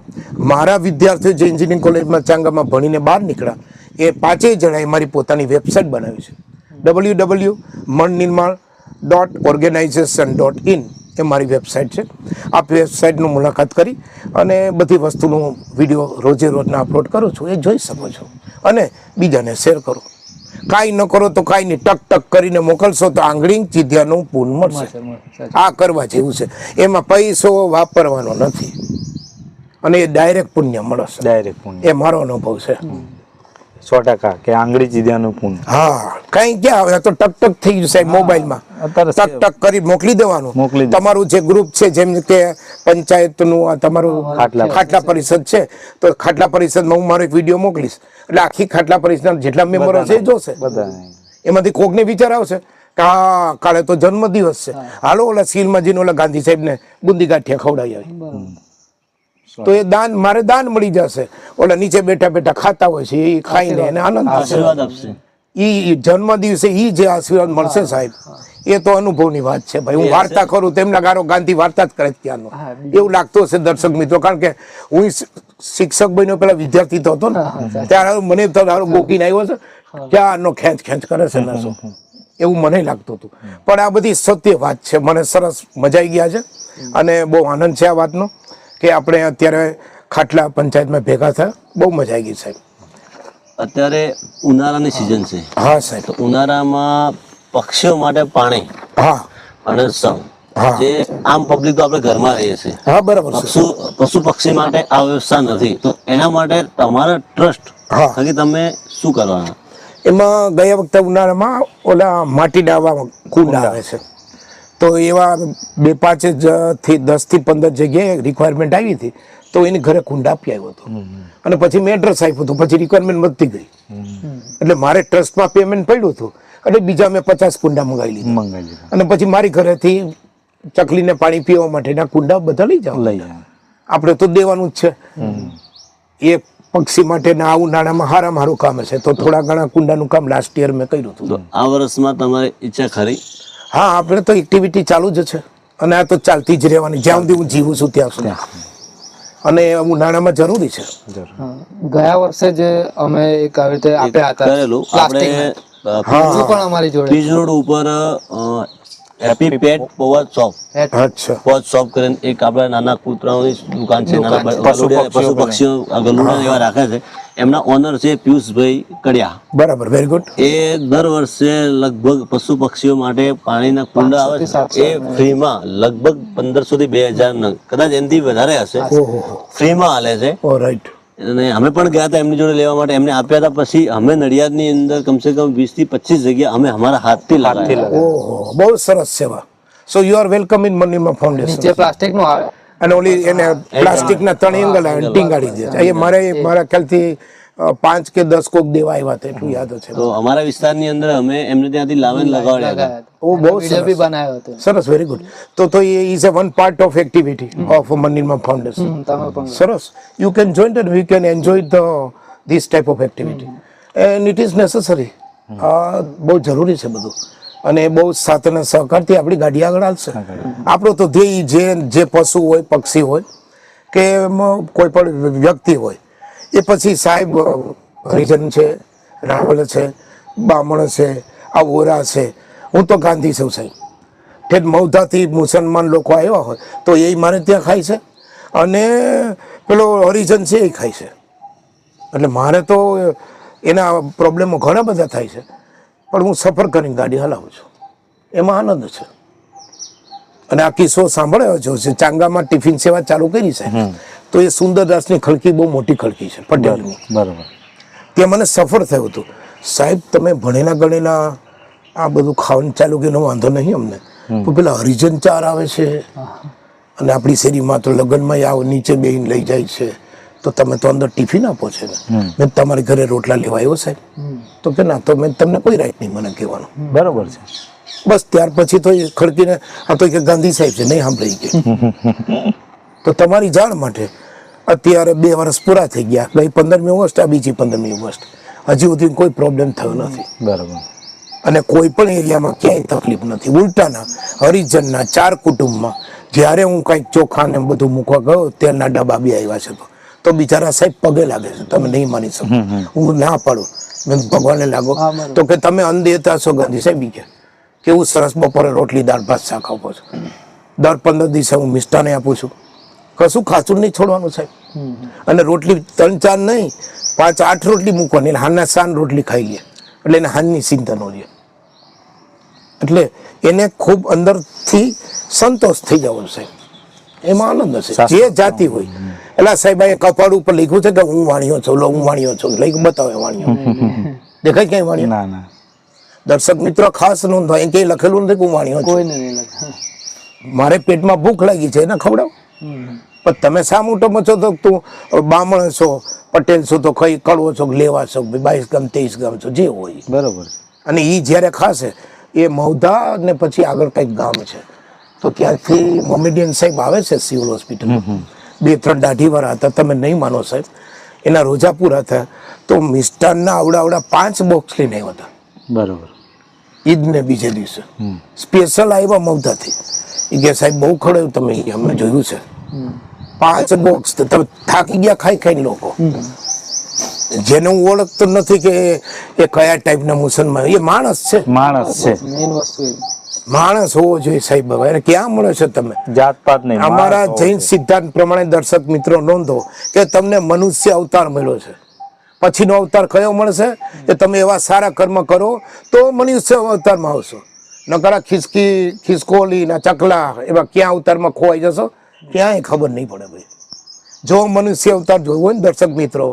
મારા વિદ્યાર્થીઓ જે એન્જિનિયરિંગ કોલેજમાં ચાંગામાં ભણીને બહાર નીકળ્યા, એ 5 જણાએ મારી પોતાની વેબસાઇટ બનાવી છે. www.mannirmal.organization.in એ મારી વેબસાઇટ છે. આ વેબસાઇટનું મુલાકાત કરી અને બધી વસ્તુનું વિડીયો રોજના અપલોડ કરું છું, એ જોઈ શકો છો અને બીજાને શેર કરો. કાંઈ ન કરો તો કાંઈ નહીં, ટક ટક કરીને મોકલશો તો આંગળી ચીધ્યાનું પૂન મળશે. આ કરવા જેવું છે, એમાં પૈસો વાપરવાનો નથી અને એ ડાયરેક્ટ પુણ્ય મળશે. ડાયરેક્ટ પુણ્ય, એ મારો અનુભવ છે. 100% કે આંગળી ચીધ્યાનું પુણ્ય. હા, કઈ ક્યાં આવે તો ટક ટક થઈ ગયું સાહેબ, મોબાઈલમાં ટક ટક કરી મોકલી દેવાનું. તમારું જે ગ્રુપ છે, જેમ કે પંચાયતનું આ તમારું ખાટલા પરિષદ છે, તો ખાટલા પરિષદમાં હું મારો એક વિડીયો મોકલીશ, એટલે આખી ખાટલા પરિષદના જેટલા મેમ્બરો છે એ જોશે. એમાંથી કોકને વિચાર આવશે કે હા કાલે તો જન્મદિવસ છે, હાલો ઓલા સ્કીલમાં જઈને ઓલા ગાંધી સાહેબને બુંદી ગાંઠિયા ખવડાવી આવી, તો એ દાન, મારે દાન મળી જશે. ઓલા નીચે બેઠા બેઠા ખાતા હોય છે, એ ખાઈને એને આનંદ આપશે. ઈ જન્મ દિવસે ઈ જે આશીર્વાદ મળશે સાહેબ, એ તો અનુભવની વાત છે ભાઈ. હું વાર્તા કરું તેમના ગારો ગાંધી વાર્તા જ કરે ત્યાંનો, એવું લાગતું હશે દર્શક મિત્રો, કારણ કે હું શિક્ષક બન્યો પેલા વિદ્યાર્થી તો હતો ને, ત્યારે મને તો ગોકીને આવ્યો છે, ત્યાંનો ખેંચ કરે છે ને શું, એવું મને લાગતું હતું. પણ આ બધી સત્ય વાત છે. મને સરસ મજા આવી ગયા છે અને બહુ આનંદ છે આ વાતનો કે આપણે અત્યારે ખાટલા પંચાયતમાં ભેગા થયા. બહુ મજા આવી ગઈ સાહેબ. અત્યારે ઉનાળાની સિઝન છે. હા સાહેબ. તો ઉનાળામાં પક્ષીઓ માટે પાણી અને સૌ જે આમ પબ્લિક તો આપણે ઘરમાં રહીએ છીએ, હા બરાબર છે. પશુ પક્ષી માટે આ વ્યવસ્થા નથી, તો એના માટે તમારા ટ્રસ્ટ થકી તમે શું કરવાના? એમાં ગયા વખતે ઉનાળામાં ઓલા માટીના આવા કુંડ આવે છે, તો એવા 2-5 થી 10 થી 15 જગ્યાએ રિક્વાયરમેન્ટ આવી હતી, તો એની ઘરે કુંડ આપી આવ્યો હતો અને પછી મેં એડ્રેસ આપ્યું હતું. પછી રિક્વાયરમેન્ટ વધતી ગઈ, એટલે મારે ટ્રસ્ટમાં પેમેન્ટ પડ્યું હતું, એટલે બીજા મેં 50 કુંડા મંગાવી લીધા અને પછી મારી ઘરેથી ચકલીને પાણી પીવા માટેના કુંડા બધા લઈ જાઓ. આપણે તો દેવાનું જ છે. એ પક્ષી માટેના આ ઉનાળામાં સારું કામ છે, તો થોડા ઘણા કુંડાનું કામ લાસ્ટ યર મેં કર્યું હતું. આ વર્ષમાં તમારી ઈચ્છા ખરી? હા, આપણે તો એક્ટિવિટી ચાલુ જ છે અને આ તો ચાલતી જ રહેવાની જ્યાં સુધી હું જીવું છું ત્યાં સુધી, અને ઉનાળામાં જરૂરી છે. ગયા વર્ષે જે અમે એક આવી રીતે આપ્યા હતા કરેલું આપણે પણ અમારી જોડે પીજ રોડ ઉપર હેપી પેટ પૌવા શોપ, અચ્છા પૌવા શોપ કરીને એક આપણે નાના કૂતરાઓની દુકાન છે, નાના પશુ પક્ષીઓ ગલુડા એવા રાખે છે. એમના ઓનર છે પિયુષભાઈ કડિયા. બરાબર, વેરી ગુડ. એ દર વર્ષે લગભગ પશુ પક્ષીઓ માટે પાણીના કુંડા આવે છે, એ ફ્રીમાં લગભગ 1500 થી 2000 નંગ, કદાચ એનાથી વધારે હશે, ફ્રીમાં હાલે છે. રાઈટ. અને અમે પણ ગયા હતા એમની જોડે લેવા માટે, એમને આપ્યા હતા. પછી અમે નડિયાદની અંદર કમસે કમ 20 થી 25 જગ્યા અમે અમારા હાથથી લગાવ્યા. ઓહો, બહુ સરસ સેવા. So you are welcome in મનીમાં ફાઉન્ડેશન. જે પ્લાસ્ટિક નું આવે અને ઓલી એને પ્લાસ્ટિકના 3 એંગલ આવે ટીંગાડી દે છે. એ મારા ખ્યાલથી 5 કે 10 કોક દેવા આવ્યા હતા, એટલું યાદ છે. તો અમારા વિસ્તારની અંદર અમે એમને ત્યાંથી લાવીને લગાવ્યા હતા. ઓ બહુ બી બનાવ્યો હતો. સરસ, વેરી ગુડ. તો એ is a one part of activity of મનીમાં ફાઉન્ડેશન. સરસ. You can join and we can enjoy this type of activity and it is necessary. બહુ જરૂરી છે બધું, અને બહુ સાથ અને સહકારથી આપણી ગાડી આગળ હાલશે. આપણો તો ધ્યેય જે પશુ હોય, પક્ષી હોય કે કોઈ પણ વ્યક્તિ હોય, એ પછી સાહેબ હરિજન છે, રાવલ છે, બામણ છે, આ વોરા છે, હું તો ગાંધી છું સાહેબ. ઠેઠ મૌધાથી મુસલમાન લોકો આવ્યા હોય તો એ મારે ત્યાં ખાય છે, અને પેલો હરિજન છે એ ખાય છે. એટલે મારે તો એના પ્રોબ્લેમો ઘણા બધા થાય છે, પણ હું સફર કરીને ગાડી હલાવું છું, એમાં આનંદ છે. અને આ કિસ્સો સાંભળ્યો છો, ચાંગામાં ટિફિન સેવા ચાલુ કરી છે, તો એ સુંદરદાસની ખડકી બહુ મોટી ખડકી છે પટેલની. બરાબર. ત્યાં મને સફર થયું હતું, સાહેબ તમે ભણેલા ગણેલા આ બધું ખાવાનું ચાલુ કે વાંધો નહીં અમને, તો પેલા હરિજન ચાર આવે છે અને આપણી શેરીમાં તો લગ્નમાં આવ નીચે બેહીને લઈ જાય છે, તો તમે તો અંદર ટિફિન આપો છો ને. મેં તમારી ઘરે રોટલા લેવા આવ્યો સાહેબ, તો કે ના, તો મેં તમને કોઈ રાઈટ નહીં મને કહેવાનું. બરોબર છે. બસ ત્યાર પછી તો એ ખડકીને આ તો કે ગાંધી સાહેબ છે, નહીં સાંભળી ગઈ. તો તમારી જાણ માટે અત્યારે 2 વર્ષ પૂરા થઈ ગયા. ગઈ 15મી ઓગસ્ટ, આ બીજી 15મી ઓગસ્ટ, હજી સુધી કોઈ પ્રોબ્લેમ થયો નથી. બરોબર. અને કોઈ પણ એરિયામાં ક્યાંય તકલીફ નથી. ઉલટાના હરિજનના 4 કુટુંબમાં જ્યારે હું કંઈક ચોખા ને બધું મૂકવા ગયો, તેલના ડબ્બા બી આવ્યા છે, તો બિચારા સાહેબ પગે લાગે છે. તમે નહીં માની શકો. હું ના પાડું, મેં ભગવાનને લાગો તો કે તમે અનદેતા છો ગાંધી સાહેબ. કે કેવું સરસ બપોરે રોટલી દાળ ભાત શાક આપો છો. દર 15 દિવસે હું મિષ્ટાને આપું છું. કશું ખાચું નહીં છોડવાનું સાહેબ. અને રોટલી 3-4 નહીં, 5-8 રોટલી મૂકવાની. હાલના સાન રોટલી ખાઈ ગયા એટલે એને હાનની ચિંતા ન રહે. એટલે એને ખૂબ અંદરથી સંતોષ થઈ જવાનો સાહેબ. એમાં આનંદ હશે જે જાતિ હોય. એટલે સાહેબ એ કપાળ ઉપર લખ્યું છે કે હું વાણિયો છું, લો હું વાણિયો છું, લઈ બતાવે વાણિયો. દેખાય ક્યાંય વાણિયો? ના ના. દર્શક મિત્રો ખાસ નોંધો, એ કઈ લખેલું નથી કે હું વાણિયો છું. કોઈને નહીં લખે. મારે પેટમાં ભૂખ લાગી છે એને ખવડાવ. પણ તમે શા મોટો છો તો તું બામણ છો, પટેલ છો તો કઈ કડવો છો, લેવા છો, 22 ગામ 23 ગામ છો, જે હોય. બરોબર. અને એ જ્યારે ખાશે એ મૌધા ને પછી આગળ કંઈક ગામ છે, તો ત્યાંથી મોમેડિયન સાહેબ આવે છે સિવિલ હોસ્પિટલ. 2-3 દાઢીવાળા હતા, તમે નહીં માનો સાહેબ. એના રોજા પૂરા થયા તો મિષ્ટાનના આવડા 5 બોક્સ લઈને આવ્યા હતા. બરોબર. ઈદને બીજે દિવસે સ્પેશિયલ આવ્યા મૌધાથી. એ કે સાહેબ બહુ ખવડાવ્યું તમે, અમે જોયું છે. 5 બોક્સ તમે થાકી ગયા ખાઈ લોકો. જેને હું ઓળખતો નથી કે એ કયા ટાઈપના મુસલમાન, એ માણસ છે. માણસ છે. મેઇન વસ્તુ એ માણસ હોવો જોઈએ સાહેબ. બાબા એને ક્યાં મળે છે તમે? જાતપાત નહીં. અમારા જૈન સિદ્ધાંત પ્રમાણે દર્શક મિત્રો નોંધો કે તમને મનુષ્ય અવતાર મળ્યો છે. પછીનો અવતાર કયો મળશે કે તમે એવા સારા કર્મ કરો તો મનુષ્ય અવતારમાં આવશો. નકરા ખિસકોલી ના ચકલા એવા ક્યાં અવતારમાં ખોવાઈ જશો, ક્યાંય ખબર નહીં પડે ભાઈ. જો મનુષ્ય અવતાર જોયું હોય ને દર્શક મિત્રો,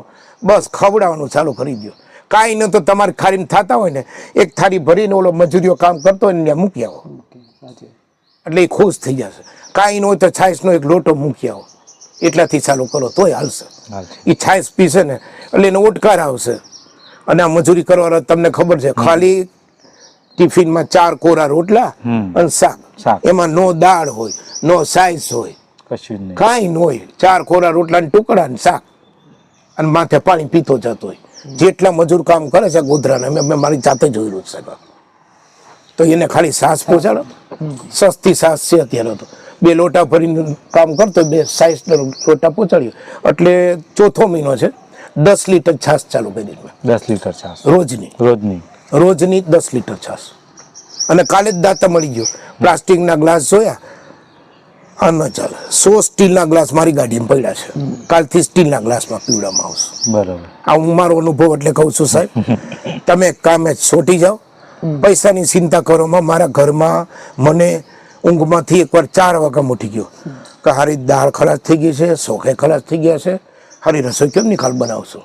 બસ ખવડાવવાનું ચાલુ કરી દો. કાંઈ ન તો તમારે ખારીને થતા હોય ને, એક થાળી ભરીને ઓલો મજૂરીઓ કામ કરતો હોય ને ત્યાં મૂકી આવો, એટલે એ ખુશ થઈ જશે. કાંઈ ન હોય તો છાશનો એક લોટો મૂકી આવો, એટલાથી ચાલુ કરો તોય હાલશે. એ છાશ પીશે ને એટલે એને ઓટકાર આવશે. અને આ મજૂરી કરવાનો તમને ખબર છે, ખાલી ટિફિનમાં 4 કોરા રોટલા અને શાક. એમાં નો દાળ હોય, નો સાઈઝ હોય, કશું નહીં, કાંઈ ન હોય. 4 કોરા રોટલા ને ટુકડા ને શાક, અને માથે પાણી પીતો જતો હોય. જેટલા મજૂર કામ કરે છે ગોધરાના, મેં મારી જાતે જોયેલું છે. તો એને ખાલી સાસ પહોંચાડો. સસ્તી સાસ છે અત્યારે તો. 2 લોટા ભરીને કામ કરતો, 2 સાઈઝ લોટા પહોંચાડ્યો એટલે 4થો મહિનો છે. 10 લીટર છાસ ચાલુ કરી દીધી. 10 લીટર છાસ રોજની 10 લીટર છાસ. અને કાલે જ દાતા મળી ગયો. પ્લાસ્ટિકના ગ્લાસ જોયા, આ ન ચાલે. 100 સ્ટીલના ગ્લાસ મારી ગાડીમાં પડ્યા છે. કાલથી સ્ટીલના ગ્લાસમાં પીવડાવવામાં આવશે. બરાબર. આ હું મારો અનુભવ એટલે કહું છું સાહેબ. તમે કામે છોટી જાઓ, પૈસાની ચિંતા કરો. મારા ઘરમાં મને ઊંઘમાંથી એકવાર 4 વાગે ઉઠી ગયો કે હારી દાળ ખલાસ થઈ ગઈ છે, ચોખે ખલાસ થઈ ગયા છે, હારી રસોઈ કેમ નિકાલ બનાવશો.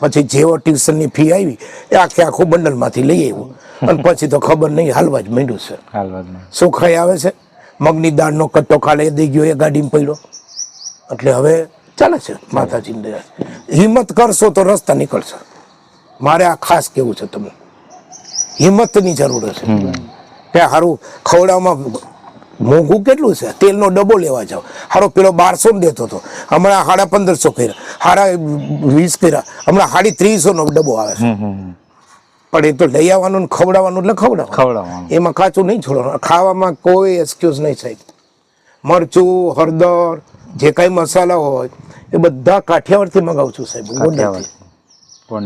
પછી જેવો ટ્યુશનની ફી આવી એ આખું બંડલમાંથી લઈ આવ્યું. અને પછી તો ખબર નહીં, હાલવા જ માંડ્યું છે. ચોખાઈ આવે છે, મગની દાળનો કટ્ટો કાલે દઈ ગયો, એ ગાડીમાં પડ્યો. એટલે હવે ચાલે છે માતાજીની દયા. હિંમત કરશો તો રસ્તા નીકળશે. મારે આ ખાસ કેવું છે તમને, હિંમતની જરૂર છે. કે સારું ખવડાવવામાં મોંઘું કેટલું છે. તેલનો ડબ્બો લેવા જાવ, હારો પેલો 1200 દેતો હતો, હમણાં 1550 કર્યા, હારા 20 કર્યા, હમણાં 350 ડબ્બો આવે છે. પણ એ તો લઈ આવવાનું ને ખવડાવવાનું એટલે ખવડાવવાનું. એમાં કાચું નહીં છોડવાનું. ખાવામાં કોઈ એક્સક્યુઝ નહીં સાહેબ. મરચું, હળદર, જે કઈ મસાલા હોય એ બધા કાઠિયાવાડથી મંગાવું છું સાહેબ. ગોંડલથી.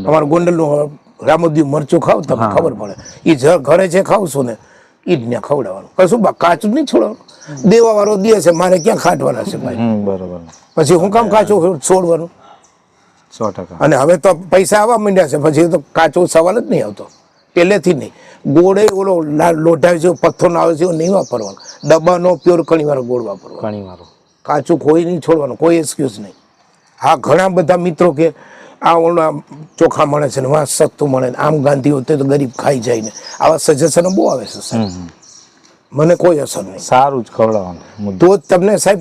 અમારું ગોંડલનું રામોદી મરચું ખાવ તમને ખબર પડે. એ ઘરે જે ખાવશું ને એ જ ને ખવડાવવાનું. કશું કાચું નહીં છોડવાનું. દેવા વાળો દે છે, મારે ક્યાં ખાટવાના છે ભાઈ. બરોબર. પછી હું કામ કાચું છોડવાનું. 100%. અને હવે તો પૈસા આવવા માંડ્યા છે, પછી તો કાચો સવાલ જ નહીં આવતો, પહેલેથી નહીં. ગોળે ઓલો લોઢા જેવો પથ્થર આવે છે નહીં વાપરવાનો. ડબ્બાનો પ્યોર કણીવાળો ગોળ વાપરવાનો. કાચું કોઈ નહીં છોડવાનું, કોઈ એક્સક્યુઝ નહીં. હા, ઘણા બધા મિત્રો કે આ ઓલા ચોખા મળે છે ને વાં સસ્તું મળે ને, આમ ગાંધી હોતે તો ગરીબ ખાઈ જાય ને, આવા સજેશનો બહુ આવે છે સાહેબ. મને કોઈ અસર નહીં. સારું જ ખવડાવવાનું તો જ તમને સાહેબ.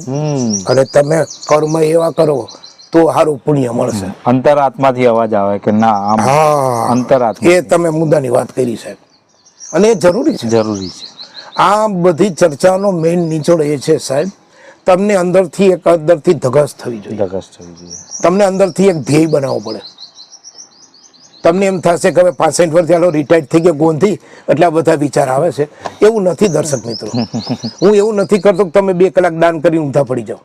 અને તમે કર્મ એવા કરો તો સારું પુણ્ય મળશે. અંતરાત્માથી અવાજ આવે કે ના આમ હા, અંતરાત્મા એ તમે મુદ્દાની વાત કરી સાહેબ, અને એ જરૂરી છે. જરૂરી છે. આ બધી ચર્ચાનો મેઇન નિચોડ એ છે સાહેબ, તમને અંદરથી ધગસ થવી જોઈએ, ધગસ થવી જોઈએ. તમને અંદરથી એક ધ્યેય બનાવવો પડે. તમને એમ થશે કે હવે 65 વર્ષથી આલો રિટાયર્ડ થઈ ગયા ગોંધી એટલે આ બધા વિચાર આવે છે. એવું નથી દર્શક મિત્રો, હું એવું નથી કરતો કે તમે 2 કલાક દાન કરીને ઊંધા પડી જાઓ.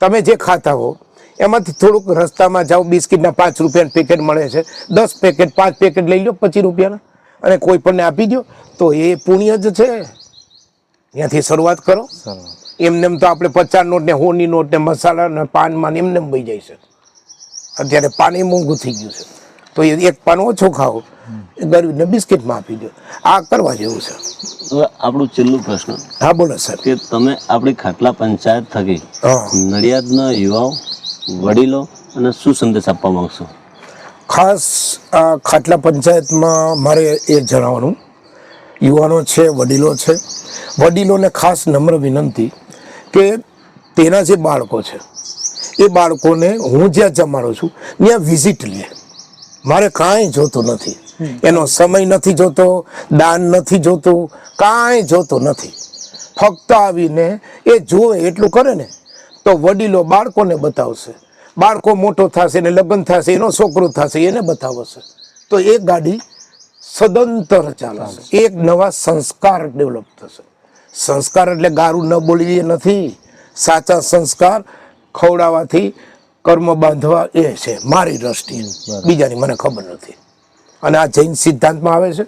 તમે જે ખાતા હો એમાંથી થોડુંક રસ્તામાં જાઓ, બિસ્કિટના 5 રૂપિયાના પેકેટ મળે છે, 10 પેકેટ 5 પેકેટ લઈ લો 25 રૂપિયાના અને કોઈ પણને આપી દો, તો એ પુણ્ય જ છે. ત્યાંથી શરૂઆત કરો. એમને એમ તો આપણે 50 નોટ ને 100 ની નોટ ને મસાલા ને પાનમાં એમને એમ બઈ જાય છે. અત્યારે પાણી મોંઘું થઈ ગયું છે, તો એ એક પાન ઓછો ખાઓ, ગરીબને બિસ્કિટમાં આપી દો. આ કરવા જેવું છે. હવે આપણું છેલ્લું પ્રશ્ન. હા બોલો સર. કે તમે આપણી ખાટલા પંચાયત થકી હા, નડિયાદના યુવાઓ, વડીલો અને શું સંદેશ આપવા માંગશો? ખાસ આ ખાટલા પંચાયતમાં મારે એ જણાવવાનું, યુવાનો છે, વડીલો છે, વડીલોને ખાસ નમ્ર વિનંતી કે તેના જે બાળકો છે એ બાળકોને હું જ્યાં જમાડું છું ત્યાં વિઝિટ લે. મારે કાંઈ જોતું નથી, એનો સમય નથી જોતો, દાન નથી જોતું, કાંઈ જોતું નથી. ફક્ત આવીને એ જોવે એટલું કરે ને તો વડીલો બાળકોને બતાવશે, બાળકો મોટો થશે ને લગ્ન થશે, એનો છોકરો થશે એને બતાવશે, તો એ ગાડી સદંતર ચાલશે. એક નવા સંસ્કાર ડેવલપ થશે. સંસ્કાર એટલે ગારું ન બોલવી એ નથી. સાચા સંસ્કાર ખવડાવવાથી કર્મ બાંધવા એ છે મારી દ્રષ્ટિએ, બીજાની મને ખબર નથી. અને આ જૈન સિદ્ધાંતમાં આવે છે.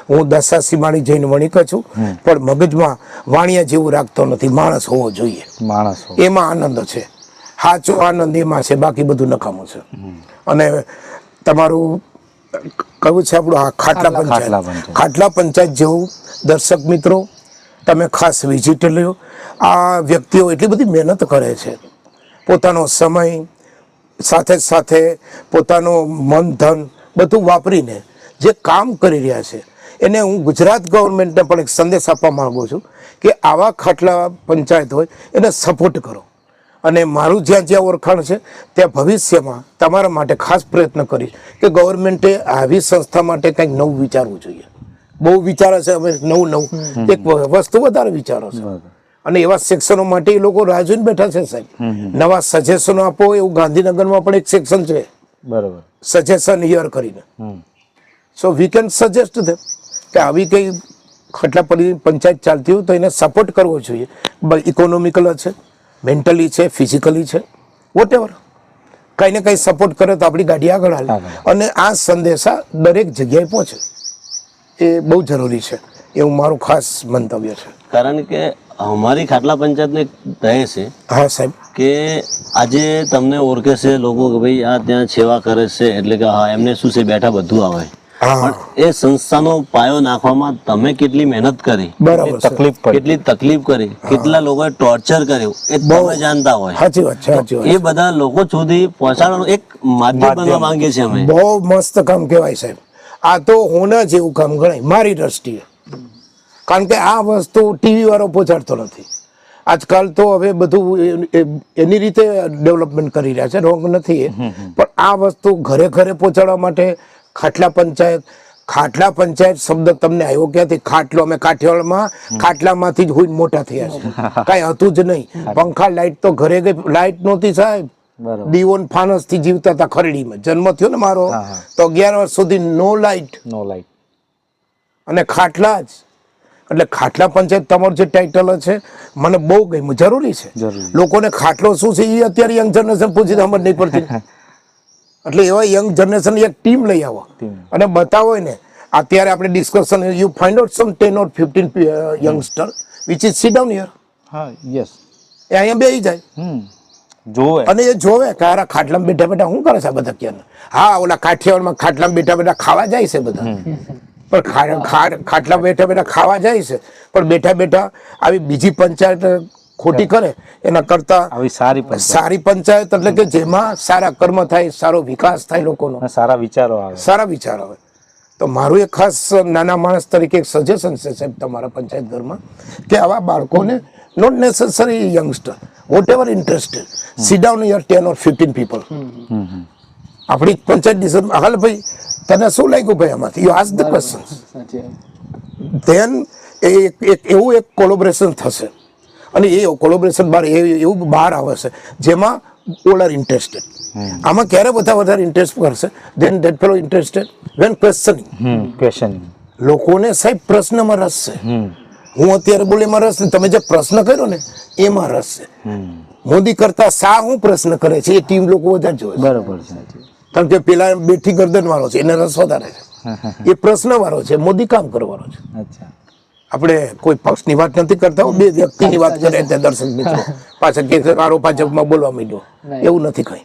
હું દશાસીમાળી જૈન વણિક છું, પણ મગજમાં વાણિયા જેવું રાખતો નથી. માણસ હોવો જોઈએ, માણસ એમાં આનંદ છે. સાચો આનંદ એમાં છે, બાકી બધું નકામું છે. અને તમારું કયું છે આપણું આ ખાટલા પંચાયત, ખાટલા પંચાયત જેવું દર્શક મિત્રો તમે ખાસ વિઝિટ લ્યો. આ વ્યક્તિઓ એટલી બધી મહેનત કરે છે, પોતાનો સમય સાથે સાથે પોતાનું મન ધન બધું વાપરીને જે કામ કરી રહ્યા છે, એને હું ગુજરાત ગવર્મેન્ટને પણ એક સંદેશ આપવા માંગુ છું કે આવા ખાટલા પંચાયત હોય એને સપોર્ટ કરો. અને મારું જ્યાં જ્યાં ઓળખાણ છે ત્યાં ભવિષ્યમાં તમારા માટે ખાસ પ્રયત્ન કરીશ કે ગવર્મેન્ટે આવી સંસ્થા માટે કંઈક નવું વિચારવું જોઈએ. બહુ વિચારે છે હવે નવું એક વસ્તુ વધારે વિચારો છે, અને એવા સેક્શનો માટે એ લોકો રાહ જોઈને બેઠા છે સાહેબ. નવા સજેશનો આપો, એવું ગાંધીનગરમાં પણ એક સેક્શન છે, બરાબર, સજેશન હિયર કરીને. સો વી કેન સજેસ્ટ ધેમ કે આવી કઈ ખાટલા પંચાયત ચાલતી હોય તો એને સપોર્ટ કરવો જોઈએ. ઇકોનોમિકલ છે, મેન્ટલી છે, ફિઝિકલી છે, વોટ એવર, કંઈ ને કંઈ સપોર્ટ કરે તો આપણી ગાડી આગળ હાલે. અને આ સંદેશા દરેક જગ્યાએ પહોંચે, એ બહુ જરૂરી છે એવું મારું ખાસ મંતવ્ય છે. કારણ કે અમારી ખાટલા પંચાયતને કહે છે, હા સાહેબ, કે આજે તમને ઓળખે છે લોકો કે ભાઈ આ ત્યાં સેવા કરે છે એટલે કે હા એમને શું છે બેઠા બધું આવે, પણ એ સંસ્થાનો પાયો નાખવામાં તમે કેટલી મહેનત કરી, બરાબર, કેટલી તકલીફ કરી, કેટલા લોકોએ ટોર્ચર કર્યું એ તમે જાણતા હોય. સાચી વાત છે. એ બધા લોકો સુધી પહોંચાડવાનું એક માધ્યમ બનવા માંગીએ છીએ અમે. બહુ મસ્ત કામ કહેવાય સાહેબ. આ તો હોના જેવું કામ ગણાય મારી દ્રષ્ટિએ. કારણ કે આ વસ્તુ ટીવી વાળો પહોંચાડતો નથી. આજકાલ તો હવે બધું એની રીતે ડેવલપમેન્ટ કરી રહ્યા છે, રોંગ નથી એ, પણ આ વસ્તુ ઘરે ઘરે પહોંચાડવા માટે ખાટલા પંચાયત શબ્દ તમને આવ્યો ક્યાંથી? ખાટલો, અમે કાઠિયાવાડમાં ખાટલામાંથી જ હોઈને મોટા થયા છે, કાંઈ હતું જ નહીં. પંખા લાઈટ તો ઘરે ગઈ, લાઈટ નહોતી સાહેબ, દીવોન ફાનસ થી જીવતા હતા. ખરડીમાં જન્મ થયો ને મારો તો 11 વર્ષ સુધી નો લાઈટ, અને ખાટલા જ. એટલે ખાટલા પંચાયત તમારું જે ટાઇટલ છે મને બહુ ગમ્યું, જરૂરી છે. લોકોને ખાટલો શું છે એ અત્યારે યંગ જનરેશન પૂછી સમજ નહીં પડતી. એટલે એવા યંગ જનરેશન એક ટીમ લઈ આવો અને બતાવો ને. અત્યારે આપણે discussion, you find out some 10 or 15 youngster which is sit down here. હા, યસ, એ અહીંયા બેસી જાય, જોવે, અને એ જોવે કે આ ખાટલામાં બેઠા બેઠા શું કરે છે બધા ક્યાં. હા, ઓલા કાઠિયાવાડમાં ખાટલામાં બેઠા બેઠા ખાવા જાય છે બધા, પણ ખાટલા બેઠા બેઠા ખાવા જાય છે, પણ બેઠા બેઠા આવી બીજી પંચાયત ખોટી કરે એના કરતા સારી પંચાયત એટલે કે જેમાં સારા કર્મ થાય, સારો વિકાસ થાય, લોકોનો સારા વિચારો આવે. તો મારું એક ખાસ નાના માણસ તરીકે એક સજેશન છે સાહેબ તમારા પંચાયત ઘરમાં કે આવા બાળકોને, not necessary youngster, whatever interested sit down your 10 or 15 people. આપણી પંચાયત ડિસિઝન હાલ ભાઈ તને શું લાગ્યું ભાઈ આમાંથી યુ આસ્ક ધ ક્વેશ્ચન સાચી વાત. ધેન એવું એક કોલોબરેશન થશે અને એ કોલોબરેશન બહાર એવું બહાર આવે છે જેમાં ઓલ આર ઇન્ટરેસ્ટેડ. આમાં ક્યારે બધા વધારે ઇન્ટરેસ્ટ કરશે then that fellow interested when questioning. Question લોકોને સાહેબ પ્રશ્નમાં રસ છે. હું અત્યારે બોલે એમાં રસ નહીં, તમે જે પ્રશ્ન કર્યો ને એમાં રસ છે. મોદી કરતા શા હું પ્રશ્ન કરે છે એ ટીમ લોકો વધારે જોવે છે. બરાબર છે. કારણ કે પેલા બેઠી ગરદન વાળો છે એને રસ વધારે છે, એ પ્રશ્ન વાળો છે, મોદી કામ કરવાનો છે. અચ્છા. આપણે કોઈ પક્ષની વાત નથી કરતા, બે વ્યક્તિની વાત કરે છે દર્શક મિત્રો પાછળ કે આરો ભાજપમાં બોલવા માંડ્યો, એવું નથી કઈ.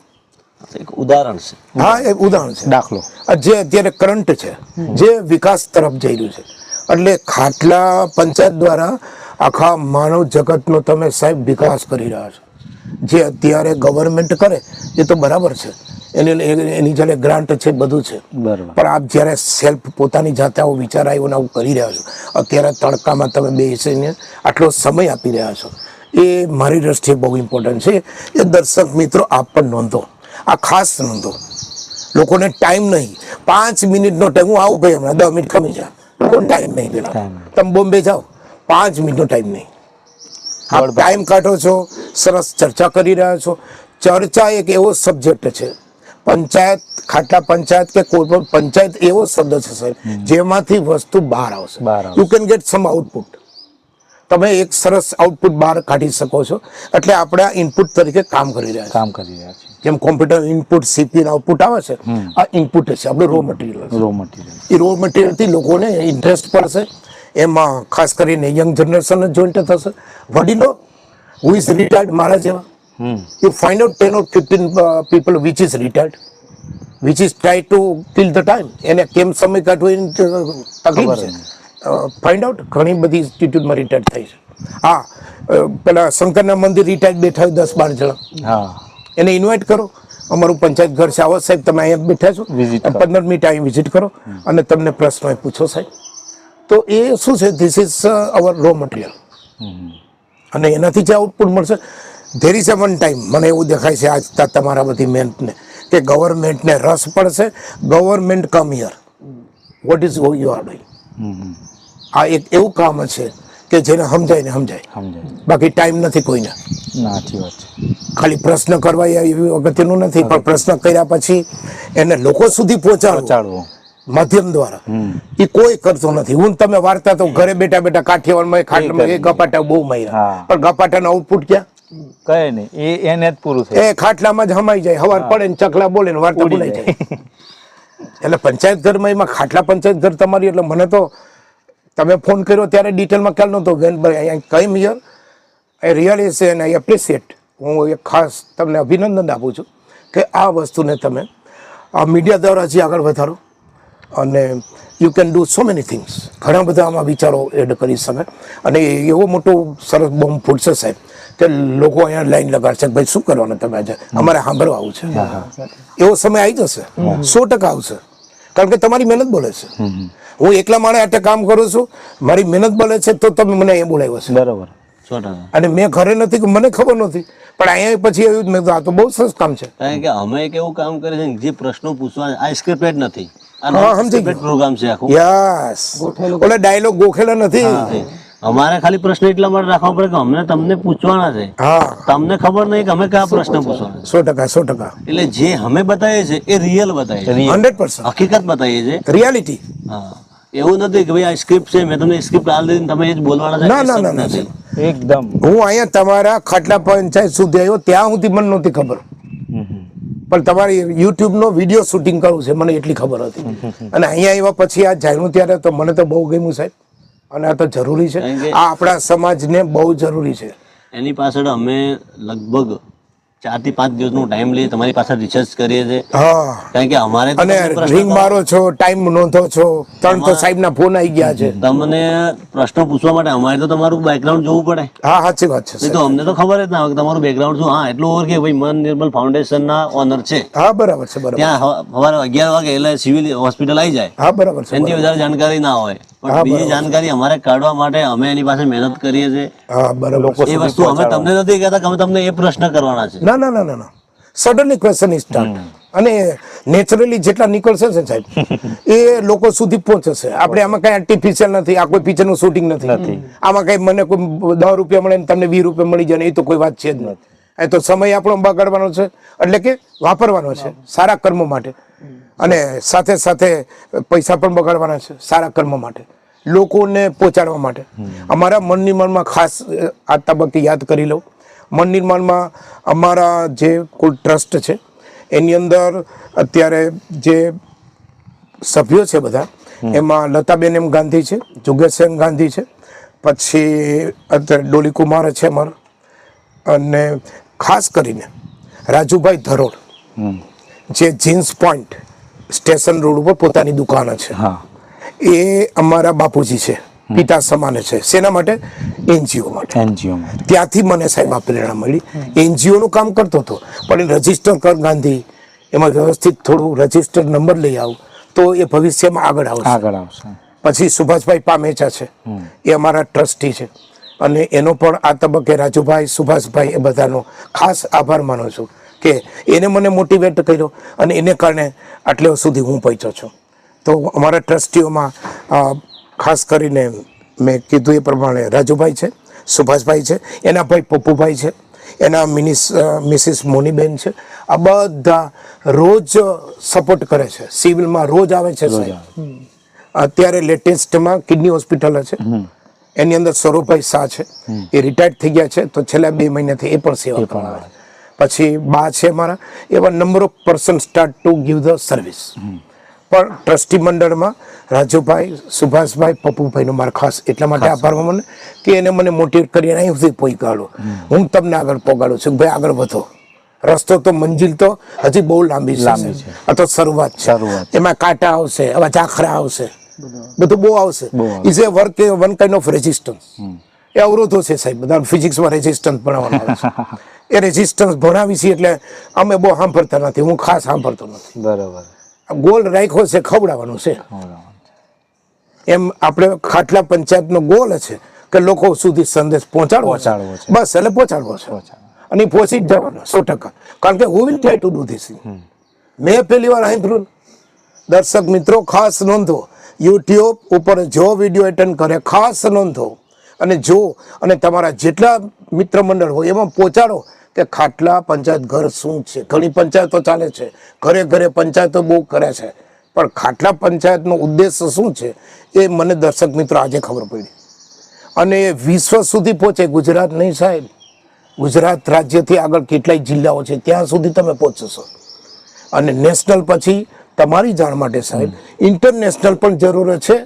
એક ઉદાહરણ છે. હા એ ઉદાહરણ છે, દાખલો આ જે અત્યારે કરંટ છે જે વિકાસ તરફ જઈ રહ્યું છે. એટલે ખાટલા પંચાયત દ્વારા આખા માનવ જગતનો તમે સાહેબ વિકાસ કરી રહ્યા છો. જે અત્યારે ગવર્મેન્ટ કરે એ તો બરાબર છે, એની જ્યારે ગ્રાન્ટ છે બધું છે, બરાબર. પણ આપ જ્યારે સેલ્ફ પોતાની જાતે આવું વિચાર આવ્યો ને આવું કરી રહ્યા છો, અત્યારે તડકામાં તમે બેસીને આટલો સમય આપી રહ્યા છો, એ મારી દ્રષ્ટિએ બહુ ઇમ્પોર્ટન્ટ છે. એ દર્શક મિત્રો આપ પણ નોંધો, આ ખાસ નોંધો. લોકોને ટાઈમ નહીં, 5 મિનિટનો ટાઈમ, હું આવું ભાઈ હમણાં 10 મિનિટ ખમી જા, લોકોને ટાઈમ નહીં પેલા. તમે બોમ્બે જાઓ 5 મિનિટનો ટાઈમ નહીં, આપ ટાઈમ કાઢો છો, સરસ ચર્ચા કરી રહ્યા છો. ચર્ચા એક એવો સબ્જેક્ટ છે, પંચાયત ખાટલા પંચાયત કે કોઈ પણ પંચાયત એવો શબ્દ છે સાહેબ જેમાંથી વસ્તુ બહાર આવશે. You can get sum output, તમે એક સરસ આઉટપુટ બહાર કાઢી શકો છો. એટલે આપણે આ ઇનપુટ તરીકે કામ કરી રહ્યા છીએ. જેમ કોમ્પ્યુટર ઇનપુટ સીપીયુ આઉટપુટ આવે છે, આ ઇનપુટ છે આપણું રો મટીરિયલ. એ રો મટીરિયલથી લોકોને ઇન્ટરેસ્ટ પડશે, એમાં ખાસ કરીને યંગ જનરેશન જોઈન્ટ થશે. વડીલો હુ ઇઝ રિટાયર્ડ મારા જેવા, you find out 10 or 15 people which is retired, which is try to kill the time. એને કેમ સમય કાઢવો એની તકલીફ છે. ફાઇન્ડ આઉટ ઘણી બધી ઇન્સ્ટિટ્યૂટમાં રિટાયર્ડ થઈ છે. હા, પેલા શંકરના મંદિર રિટાયર્ડ બેઠા 10-12 જણા, એને ઇન્વાઇટ કરો. અમારું પંચાયત ઘર છે, આવો સાહેબ તમે અહીંયા બેઠા છો, 15 મિનિટ અહીં વિઝિટ કરો અને તમને પ્રશ્નો પૂછો સાહેબ. તો એ શું છે, this is our raw material અને એનાથી જે આઉટપુટ મળશે. There is a one time મને એવું દેખાય છે આજ તમારા બધી મહેનતને કે ગવર્મેન્ટને રસ પડશે. Government come here, what is you are doing. આ એક એવું કામ છે કે જેને સમજાય ને સમજાય, બાકી ટાઈમ નથી કોઈને. ખાલી પ્રશ્ન કરવા એવી અગત્યનું નથી, પણ પ્રશ્ન કર્યા પછી એને લોકો સુધી પહોંચાડવો માધ્યમ દ્વારા, એ કોઈ કરતો નથી. હું તમે વાર્તા તો ઘરે બેઠા બેઠા કાઠિયાવાડમાં ખાટલામાં એ ગપાટા બહુ માર્યા, પણ ગપાટાનો આઉટપુટ ક્યાં? કઈ નહીં, એને જ પૂરું થાય. એ ખાટલામાં જ હમાઈ જાય, હવાર પડે ને ચકલા બોલે ને વાર્તા ભૂલાઈ જાય. એટલે પંચાયત ઘરમાં એમાં ખાટલા પંચાયત ઘર તમારી, એટલે મને તો તમે ફોન કર્યો ત્યારે ડિટેલમાં ખ્યાલ નહોતો. વેન આઈ કેમ હિયર, આઈ રિયલી સે એન્ડ આઈ એપ્રિશિએટ. હું એક ખાસ તમને અભિનંદન આપું છું કે આ વસ્તુને તમે આ મીડિયા દ્વારા હજી આગળ વધારો અને you can do so many things. ઘણા બધા આમાં વિચારો એડ કરી શકે અને એવો મોટો સરસ બોમ્બ ફૂટશે સાહેબ કે લોકો અહીંયા લાઈન લગાડશે, ભાઈ શું કરવાનું તમે આજે, અમારે સાંભળવા આવું છે. એવો સમય આવી જશે, 100% આવશે, કારણ કે તમારી મહેનત બોલે છે. હું એકલા માણે આટે કામ કરું છું, મારી મહેનત બોલે છે તો તમે મને અહીંયા બોલાવ્યો છે. બરાબર. અને મેં ઘરે નથી કે મને ખબર નથી, પણ અહીંયા પછી આવ્યું મેં આ તો બહુ સરસ કામ છે. કારણ કે અમે એક એવું કામ કરે છે જે પ્રશ્નો પૂછવા, આ સ્ક્રિપ્ટેડ નથી, પ્રોગ્રામ છે આખું. યસ, ઓલા ડાયલોગ ગોખેલા નથી. અમારે ખાલી પ્રશ્ન એટલા માટે રાખવા પડે કે અમને તમને પૂછવાના છે, તમને ખબર નહીં કે અમે કયા પ્રશ્ન પૂછવાના. 100%. એટલે જે અમે બતાવીએ છીએ એ રિયલ બતાવીએ છીએ, 100% હકીકત બતાવીએ છીએ, રિયાલિટી. હા, એવું નથી કે ભાઈ આ સ્ક્રિપ્ટ છે મેં તમને સ્ક્રિપ્ટ આલ દીધી તમે એ જ બોલવાના છે. ના એકદમ. હું અહીંયા તમારા ખાટલા પંચાયત સુધી આવ્યો ત્યાં સુધી મને નહોતી ખબર, પણ તમારી યુટ્યુબ નો વિડીયો શૂટિંગ કરવું છે મને એટલી ખબર હતી. અને અહીંયા આવ્યા પછી આ જાણ્યું ત્યારે તો મને તો બહુ ગમ્યું સાહેબ, અને આ તો જરૂરી છે, આ આપણા સમાજને બહુ જરૂરી છે. એની પાછળ અમે લગભગ 4 થી 5 દિવસનો ટાઈમ લઈએ, તમારી પાસે રિસર્ચ કરીએ છીએ. કારણ કે અમારે અને રિંગ મારો છો, ટાઈમ નોંધો છો, 3 તો સાહેબના ફોન આવી ગયા છે. તમને પ્રશ્ન પૂછવા માટે અમારે તો તમારું બેકગ્રાઉન્ડ જોવું પડે. હા, સાચી વાત છે. તો અમને તો ખબર જ ના હોય કે તમારું બેકગ્રાઉન્ડ શું. હા, એટલું ઓવર કે ભાઈ મન નિર્મલ ફાઉન્ડેશન ના ઓનર છે. હા, બરાબર છે. ત્યાં સવારે 11 વાગે એટલે સિવિલ હોસ્પિટલ આવી જાય. હા, બરાબર છે. એનાથી વધારે જાણકારી ના હોય, પણ બીજી જાણકારી અમારે કાઢવા માટે અમે એની પાસે મહેનત કરીએ છીએ. હા બરાબર. એ વસ્તુ અમે તમને નથી કહેતા કે અમે તમને એ પ્રશ્ન કરવાના છે. ના ના ના ના ના સડનલી ક્વેશ્ચન ઇઝ સ્ટાર્ટ અને નેચરલી જેટલા નીકળશે છે સાહેબ એ લોકો સુધી પહોંચશે. આપણે આમાં કઈ આર્ટિફિશિયલ નથી, આ કોઈ પિક્ચરનું શૂટિંગ નથી. આમાં કઈ મને કોઈ 10 રૂપિયા મળે ને તમને 20 રૂપિયા મળી જાય ને એ તો કોઈ વાત છે જ નથી. એ તો સમય આપણો બગાડવાનો છે, એટલે કે વાપરવાનો છે સારા કર્મો માટે, અને સાથે સાથે પૈસા પણ બગાડવાના છે સારા કર્મ માટે, લોકોને પહોંચાડવા માટે. અમારા મન નિર્માણમાં ખાસ આ તબક્કે યાદ કરી લઉં, મન નિર્માણમાં અમારા જે કુલ ટ્રસ્ટ છે એની અંદર અત્યારે જે સભ્યો છે બધા, એમાં લતાબેન એમ ગાંધી છે, જુગેશ એમ ગાંધી છે, પછી અત્યારે ડોલી કુમાર છે અમારા, અને ખાસ કરીને રાજુભાઈ ધરોડ જે જીન્સ પોઈન્ટ સ્ટેશન રોડ ઉપર પોતાની દુકાન છે, એ અમારા બાપુજી છે, પિતા સમાન છે. શેના માટે? એનજીઓ માટે. ત્યાંથી મને સાહેબ આ પ્રેરણા મળી. એનજીઓ નું કામ કરતો હતો પણ રજીસ્ટર કર ગાંધી, એમાં વ્યવસ્થિત થોડું રજીસ્ટર નંબર લઈ આવું તો એ ભવિષ્યમાં આગળ આવશે. પછી સુભાષભાઈ પામેચા છે, એ અમારા ટ્રસ્ટી છે, અને એનો પણ આ તબક્કે રાજુભાઈ, સુભાષભાઈ, એ બધાનો ખાસ આભાર માનું છું કે એને મને મોટિવેટ કર્યો અને એને કારણે આટલે સુધી હું પહોંચ્યો છું. તો અમારા ટ્રસ્ટીઓમાં ખાસ કરીને મેં કીધું એ પ્રમાણે રાજુભાઈ છે, સુભાષભાઈ છે, એના ભાઈ પપ્પુભાઈ છે, એના મિસિસ મોનીબેન છે. આ બધા રોજ સપોર્ટ કરે છે, સિવિલમાં રોજ આવે છે સાહેબ. અત્યારે લેટેસ્ટમાં કિડની હોસ્પિટલ છે, એની અંદર સૌરભભાઈ શાહ છે, એ રિટાયર્ડ થઈ ગયા છે, તો છેલ્લા 2 મહિનાથી એ પણ સેવા કરે છે. પછી બા છે મારા, એવા number of person start to give the service. પણ ટ્રસ્ટી મંડળમાં રાજુભાઈ, સુભાષભાઈ, પપ્પુભાઈનો મારા ખાસ એટલા માટે આભાર મને કે એને મને મોટિવેટ કરી અહીં સુધી પહોંચાડો. હું તમને આગળ પહોંચાડું છું, ભાઈ આગળ વધો. રસ્તો તો મંજિલ તો હજી બહુ લાંબી છે, આ તો શરૂઆત છે. એમાં કાંટા આવશે, હવે ઝાખરા આવશે, બધું બહુ આવશે. Is a work, one kind of resistance. એ અવરોધો છે સાહેબ, બધા ફિઝિક્સમાં રેઝિસ્ટન્સ ભણાવવાનું આવે છે. એ રેઝિસ્ટન્સ ભણાવી છે એટલે અમે બહુ સાંભળતા નથી, હું ખાસ સાંભળતો નથી. બરાબર. ગોલ રાખ્યો છે, ખવડાવવાનું છે. એમ આપણે ખાટલા પંચાયતનો ગોલ છે કે લોકો સુધી સંદેશ પહોંચાડવો છે, બસ એટલે પહોંચાડવો છે, અને પહોંચી જ જવાનો 100%. કારણ કે who will try to do this. મેં પહેલી વાર સાંભળ્યું. દર્શક મિત્રો ખાસ નોંધો, યુટ્યુબ ઉપર જો વિડીયો એટેન્ડ કરે ખાસ નોંધો અને જો, અને તમારા જેટલા મિત્ર મંડળ હોય એમાં પહોંચાડો કે ખાટલા પંચાયત ઘર શું છે. ઘણી પંચાયતો ચાલે છે, ઘરે ઘરે પંચાયતો બહુ કરે છે, પણ ખાટલા પંચાયતનો ઉદ્દેશ શું છે એ મને દર્શક મિત્રો આજે ખબર પડી. અને એ વિશ્વ સુધી પહોંચે. ગુજરાત નહીં સાહેબ, ગુજરાત રાજ્યથી આગળ કેટલાય જિલ્લાઓ છે ત્યાં સુધી તમે પહોંચશો. અને નેશનલ પછી તમારી જાણ માટે સાહેબ ઇન્ટરનેશનલ પણ જરૂર છે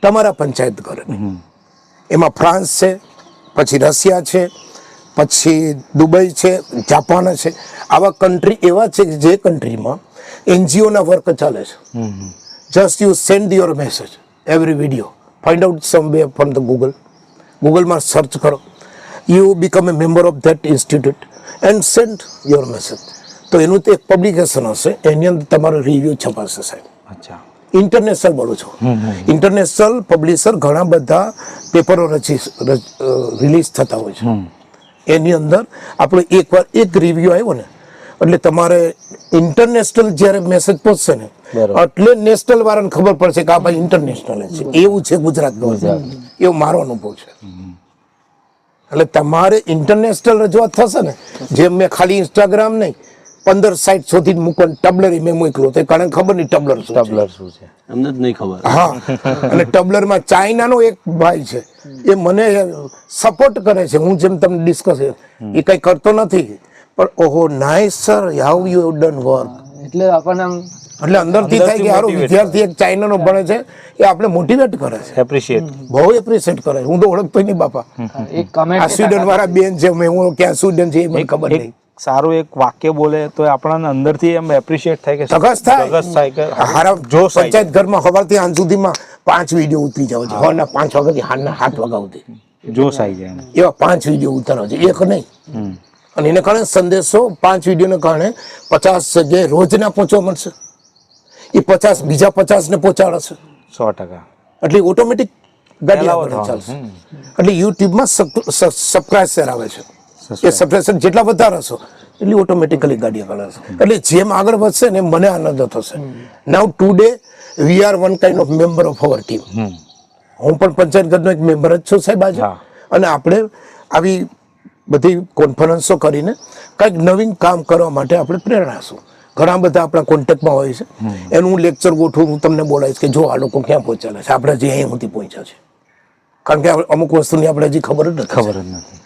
તમારા પંચાયત ઘરની. એમાં ફ્રાન્સ છે, પછી રશિયા છે, પછી દુબઈ છે, જાપાન છે. આવા કન્ટ્રી એવા છે કે જે કન્ટ્રીમાં એનજીઓના વર્ક ચાલે છે. Just you send your message, every video, find out somewhere from the ગૂગલમાં સર્ચ કરો, you become a member of that institute and send your message. તો એનું તો એક પબ્લિકેશન હશે, એની અંદર તમારો રિવ્યુ છપાશે સાહેબ. અચ્છા. ઇન્ટરનેશનલ બોલું છું, ઇન્ટરનેશનલ પબ્લિશર ઘણા બધા પેપરો રિલીઝ થતા હોય છે. એની અંદર આપણે એકવાર એક રિવ્યુ આવ્યો ને એટલે તમારે ઇન્ટરનેશનલ જ્યારે મેસેજ પહોંચશે ને એટલે નેશનલ વાળાને ખબર પડશે કે આ ભાઈ ઇન્ટરનેશનલ છે. એવું છે ગુજરાત, એવો મારો અનુભવ છે. એટલે તમારે ઇન્ટરનેશનલ રજૂઆત થશે ને, જેમ મેં ખાલી ઇન્સ્ટાગ્રામ નહીં 15 સાઇટ શોધી મૂકવાનું ટબલર મેં મોકલ્યો, તો કારણ ખબર નહીં ટબલર શું છે. અમને જ નહીં ખબર. હા, અને ટબલરમાં ચાઇનાનો એક ભાઈ છે, એ મને સપોર્ટ કરે છે. હું જેમ તમને ડિસ્કસ, એ કઈ કરતો નથી, પણ ઓહો nice sir, how you done work. એટલે આપણને આમ એટલે અંદરથી થાય કે હારો વિદ્યાર્થી એક ચાઇનાનો ભણે છે, એ આપણે મોટિવેટ કરે છે, એપ્રિશિએટ, બહુ એપ્રિશિએટ કરે. હું તો ઓળખતો નહીં બાપા. એક કમેન્ટ આ સ્વીડન વાળા બેન છે, મેં હું ક્યાં સ્વીડન છે એ મને ખબર નહીં. સારું એક વાક્ય બોલે તો આપણને અંદરથી એમ એપ્રિશિએટ થાય કે ધગસ થાય કે હારા જો પંચાયત ઘરમાં સવારથી સાંજ સુધીમાં 5 વિડીયો ઉતરી જાવ છે. સવારના 5 વાગ્યાથી સાંજના 7 વાગ્યા સુધી જોશ આવી જાય એવા 5 વિડીયો ઉતારો છે, એક નહીં. અને એને કારણે સંદેશો 5 વિડીયોને કારણે 50 જગ્યાએ રોજના પહોંચવા મળશે. એ 50 બીજા 50 ને પહોંચાડે છે. 100%. એટલે ઓટોમેટિક ગાડી ફેલાવો આગળ થવાનો. ચાલશે. એટલે યુટ્યુબમાં સબસ્ક્રાઇબર આવે છે, એ સબસ્ક્રાઇબર જેટલા વધારે હશો એટલી ઓટોમેટિકલી ગાડી આગળ હશે. એટલે જેમ આગળ વધશે ને મને આનંદ થશે. Now today we are one kind of member of our team. હું પણ પંચાયતગઢનો એક મેમ્બર જ છું સાહેબ આજે. હા. અને આપણે આવી બધી કોન્ફરન્સો કરીને કંઈક નવીન કામ કરવા માટે આપણે પ્રેરણાશું. ઘણા બધા આપણા કોન્ટેક્ટમાં હોય છે, એનું હું લેક્ચર ગોઠવું, હું તમને બોલાવીશ કે જો આ લોકો ક્યાં પહોંચેલા છે, આપણે જે અહીં સુધી પહોંચ્યા છે. કારણ કે અમુક વસ્તુની આપણે હજી ખબર જ નથી. ખબર જ નથી.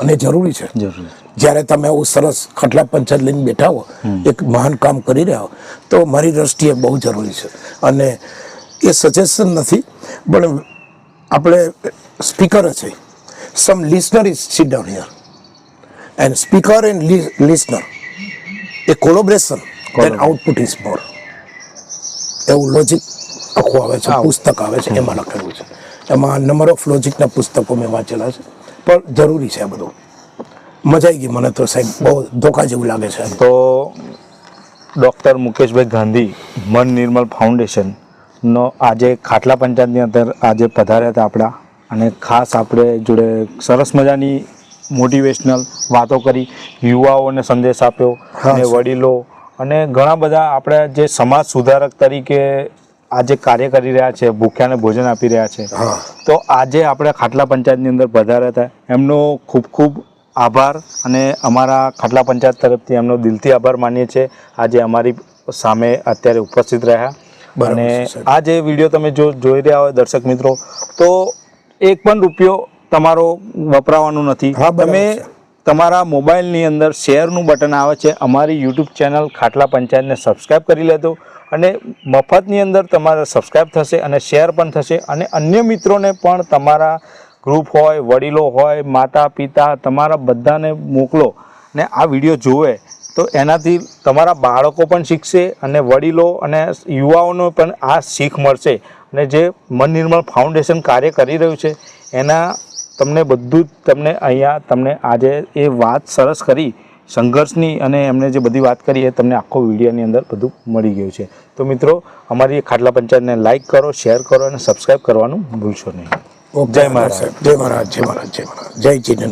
અને જરૂરી છે. જરૂર. જ્યારે તમે આવું સરસ ખાટલા પંચાયત લઈને બેઠા હો, એક મહાન કામ કરી રહ્યા હો, તો મારી દ્રષ્ટિએ બહુ જરૂરી છે. અને એ સજેશન નથી, પણ આપણે સ્પીકર છે, some listener is sit down here and speaker and listener a collaboration then output is more. એવું લોજિક આખું આવે છે, પુસ્તક આવે છે, એમાં લખેલું છે. એમાં નંબર ઓફ લોજિકના પુસ્તકો મેં વાંચેલા છે. પણ જરૂરી છે આ બધું. મજા આવી ગઈ મને તો સાહેબ, બહુ ધોકા જેવું લાગે છે. તો ડૉક્ટર મુકેશભાઈ ગાંધી મન નિર્મલ ફાઉન્ડેશનનો આજે ખાટલા પંચાયતની અંદર આજે પધાર્યા હતા આપણા, અને ખાસ આપણે જોડે સરસ મજાની મોટિવેશનલ વાતો કરી, યુવાઓને સંદેશ આપ્યો, અને વડીલો અને ઘણા બધા આપણે જે સમાજ સુધારક તરીકે આજે કાર્ય કરી રહ્યા છે, ભૂખ્યાને ભોજન આપી રહ્યા છે. તો આજે આપણે ખાટલા પંચાયતની અંદર પધાર્યા હતા, એમનો ખૂબ ખૂબ આભાર, અને અમારા ખાટલા પંચાયત તરફથી એમનો દિલથી આભાર માનીએ છીએ. આજે અમારી સામે અત્યારે ઉપસ્થિત રહ્યા. અને આ જે વિડીયો તમે જો જોઈ રહ્યા હોય દર્શક મિત્રો, તો એક પણ રૂપિયો તમારો વપરાવાનું નથી. તમે તમારા મોબાઈલની અંદર શેરનું બટન આવે છે, અમારી યુટ્યુબ ચેનલ ખાટલા પંચાયતને સબસ્ક્રાઈબ કરી લેજો, અને મફતની અંદર તમારે સબસ્ક્રાઈબ થશે અને શેર પણ થશે. અને અન્ય મિત્રોને પણ તમારા ગ્રુપ હોય, વડીલો હોય, માતા પિતા, તમારા બધાને મોકલો, ને આ વિડીયો જોવે તો એનાથી તમારા બાળકો પણ શીખશે, અને વડીલો અને યુવાઓને પણ આ શીખ મળશે. અને જે મન નિર્મળ ફાઉન્ડેશન કાર્ય કરી રહ્યું છે એના તમને બધું જ તમને અહીંયા તમને આજે એ વાત સરસ કરી સંઘર્ષની, અને એમને જે બધી વાત કરી એ તમને આખો વિડીયોની અંદર બધું મળી ગયું છે. તો મિત્રો, અમારી ખાટલા પંચાયતને લાઇક કરો, શેર કરો અને સબસ્ક્રાઈબ કરવાનું ભૂલશો નહીં. જય મહારાજ. જય મહારાજ, જય મહારાજ, જય મહારાજ, જય જીનેન્દ્ર.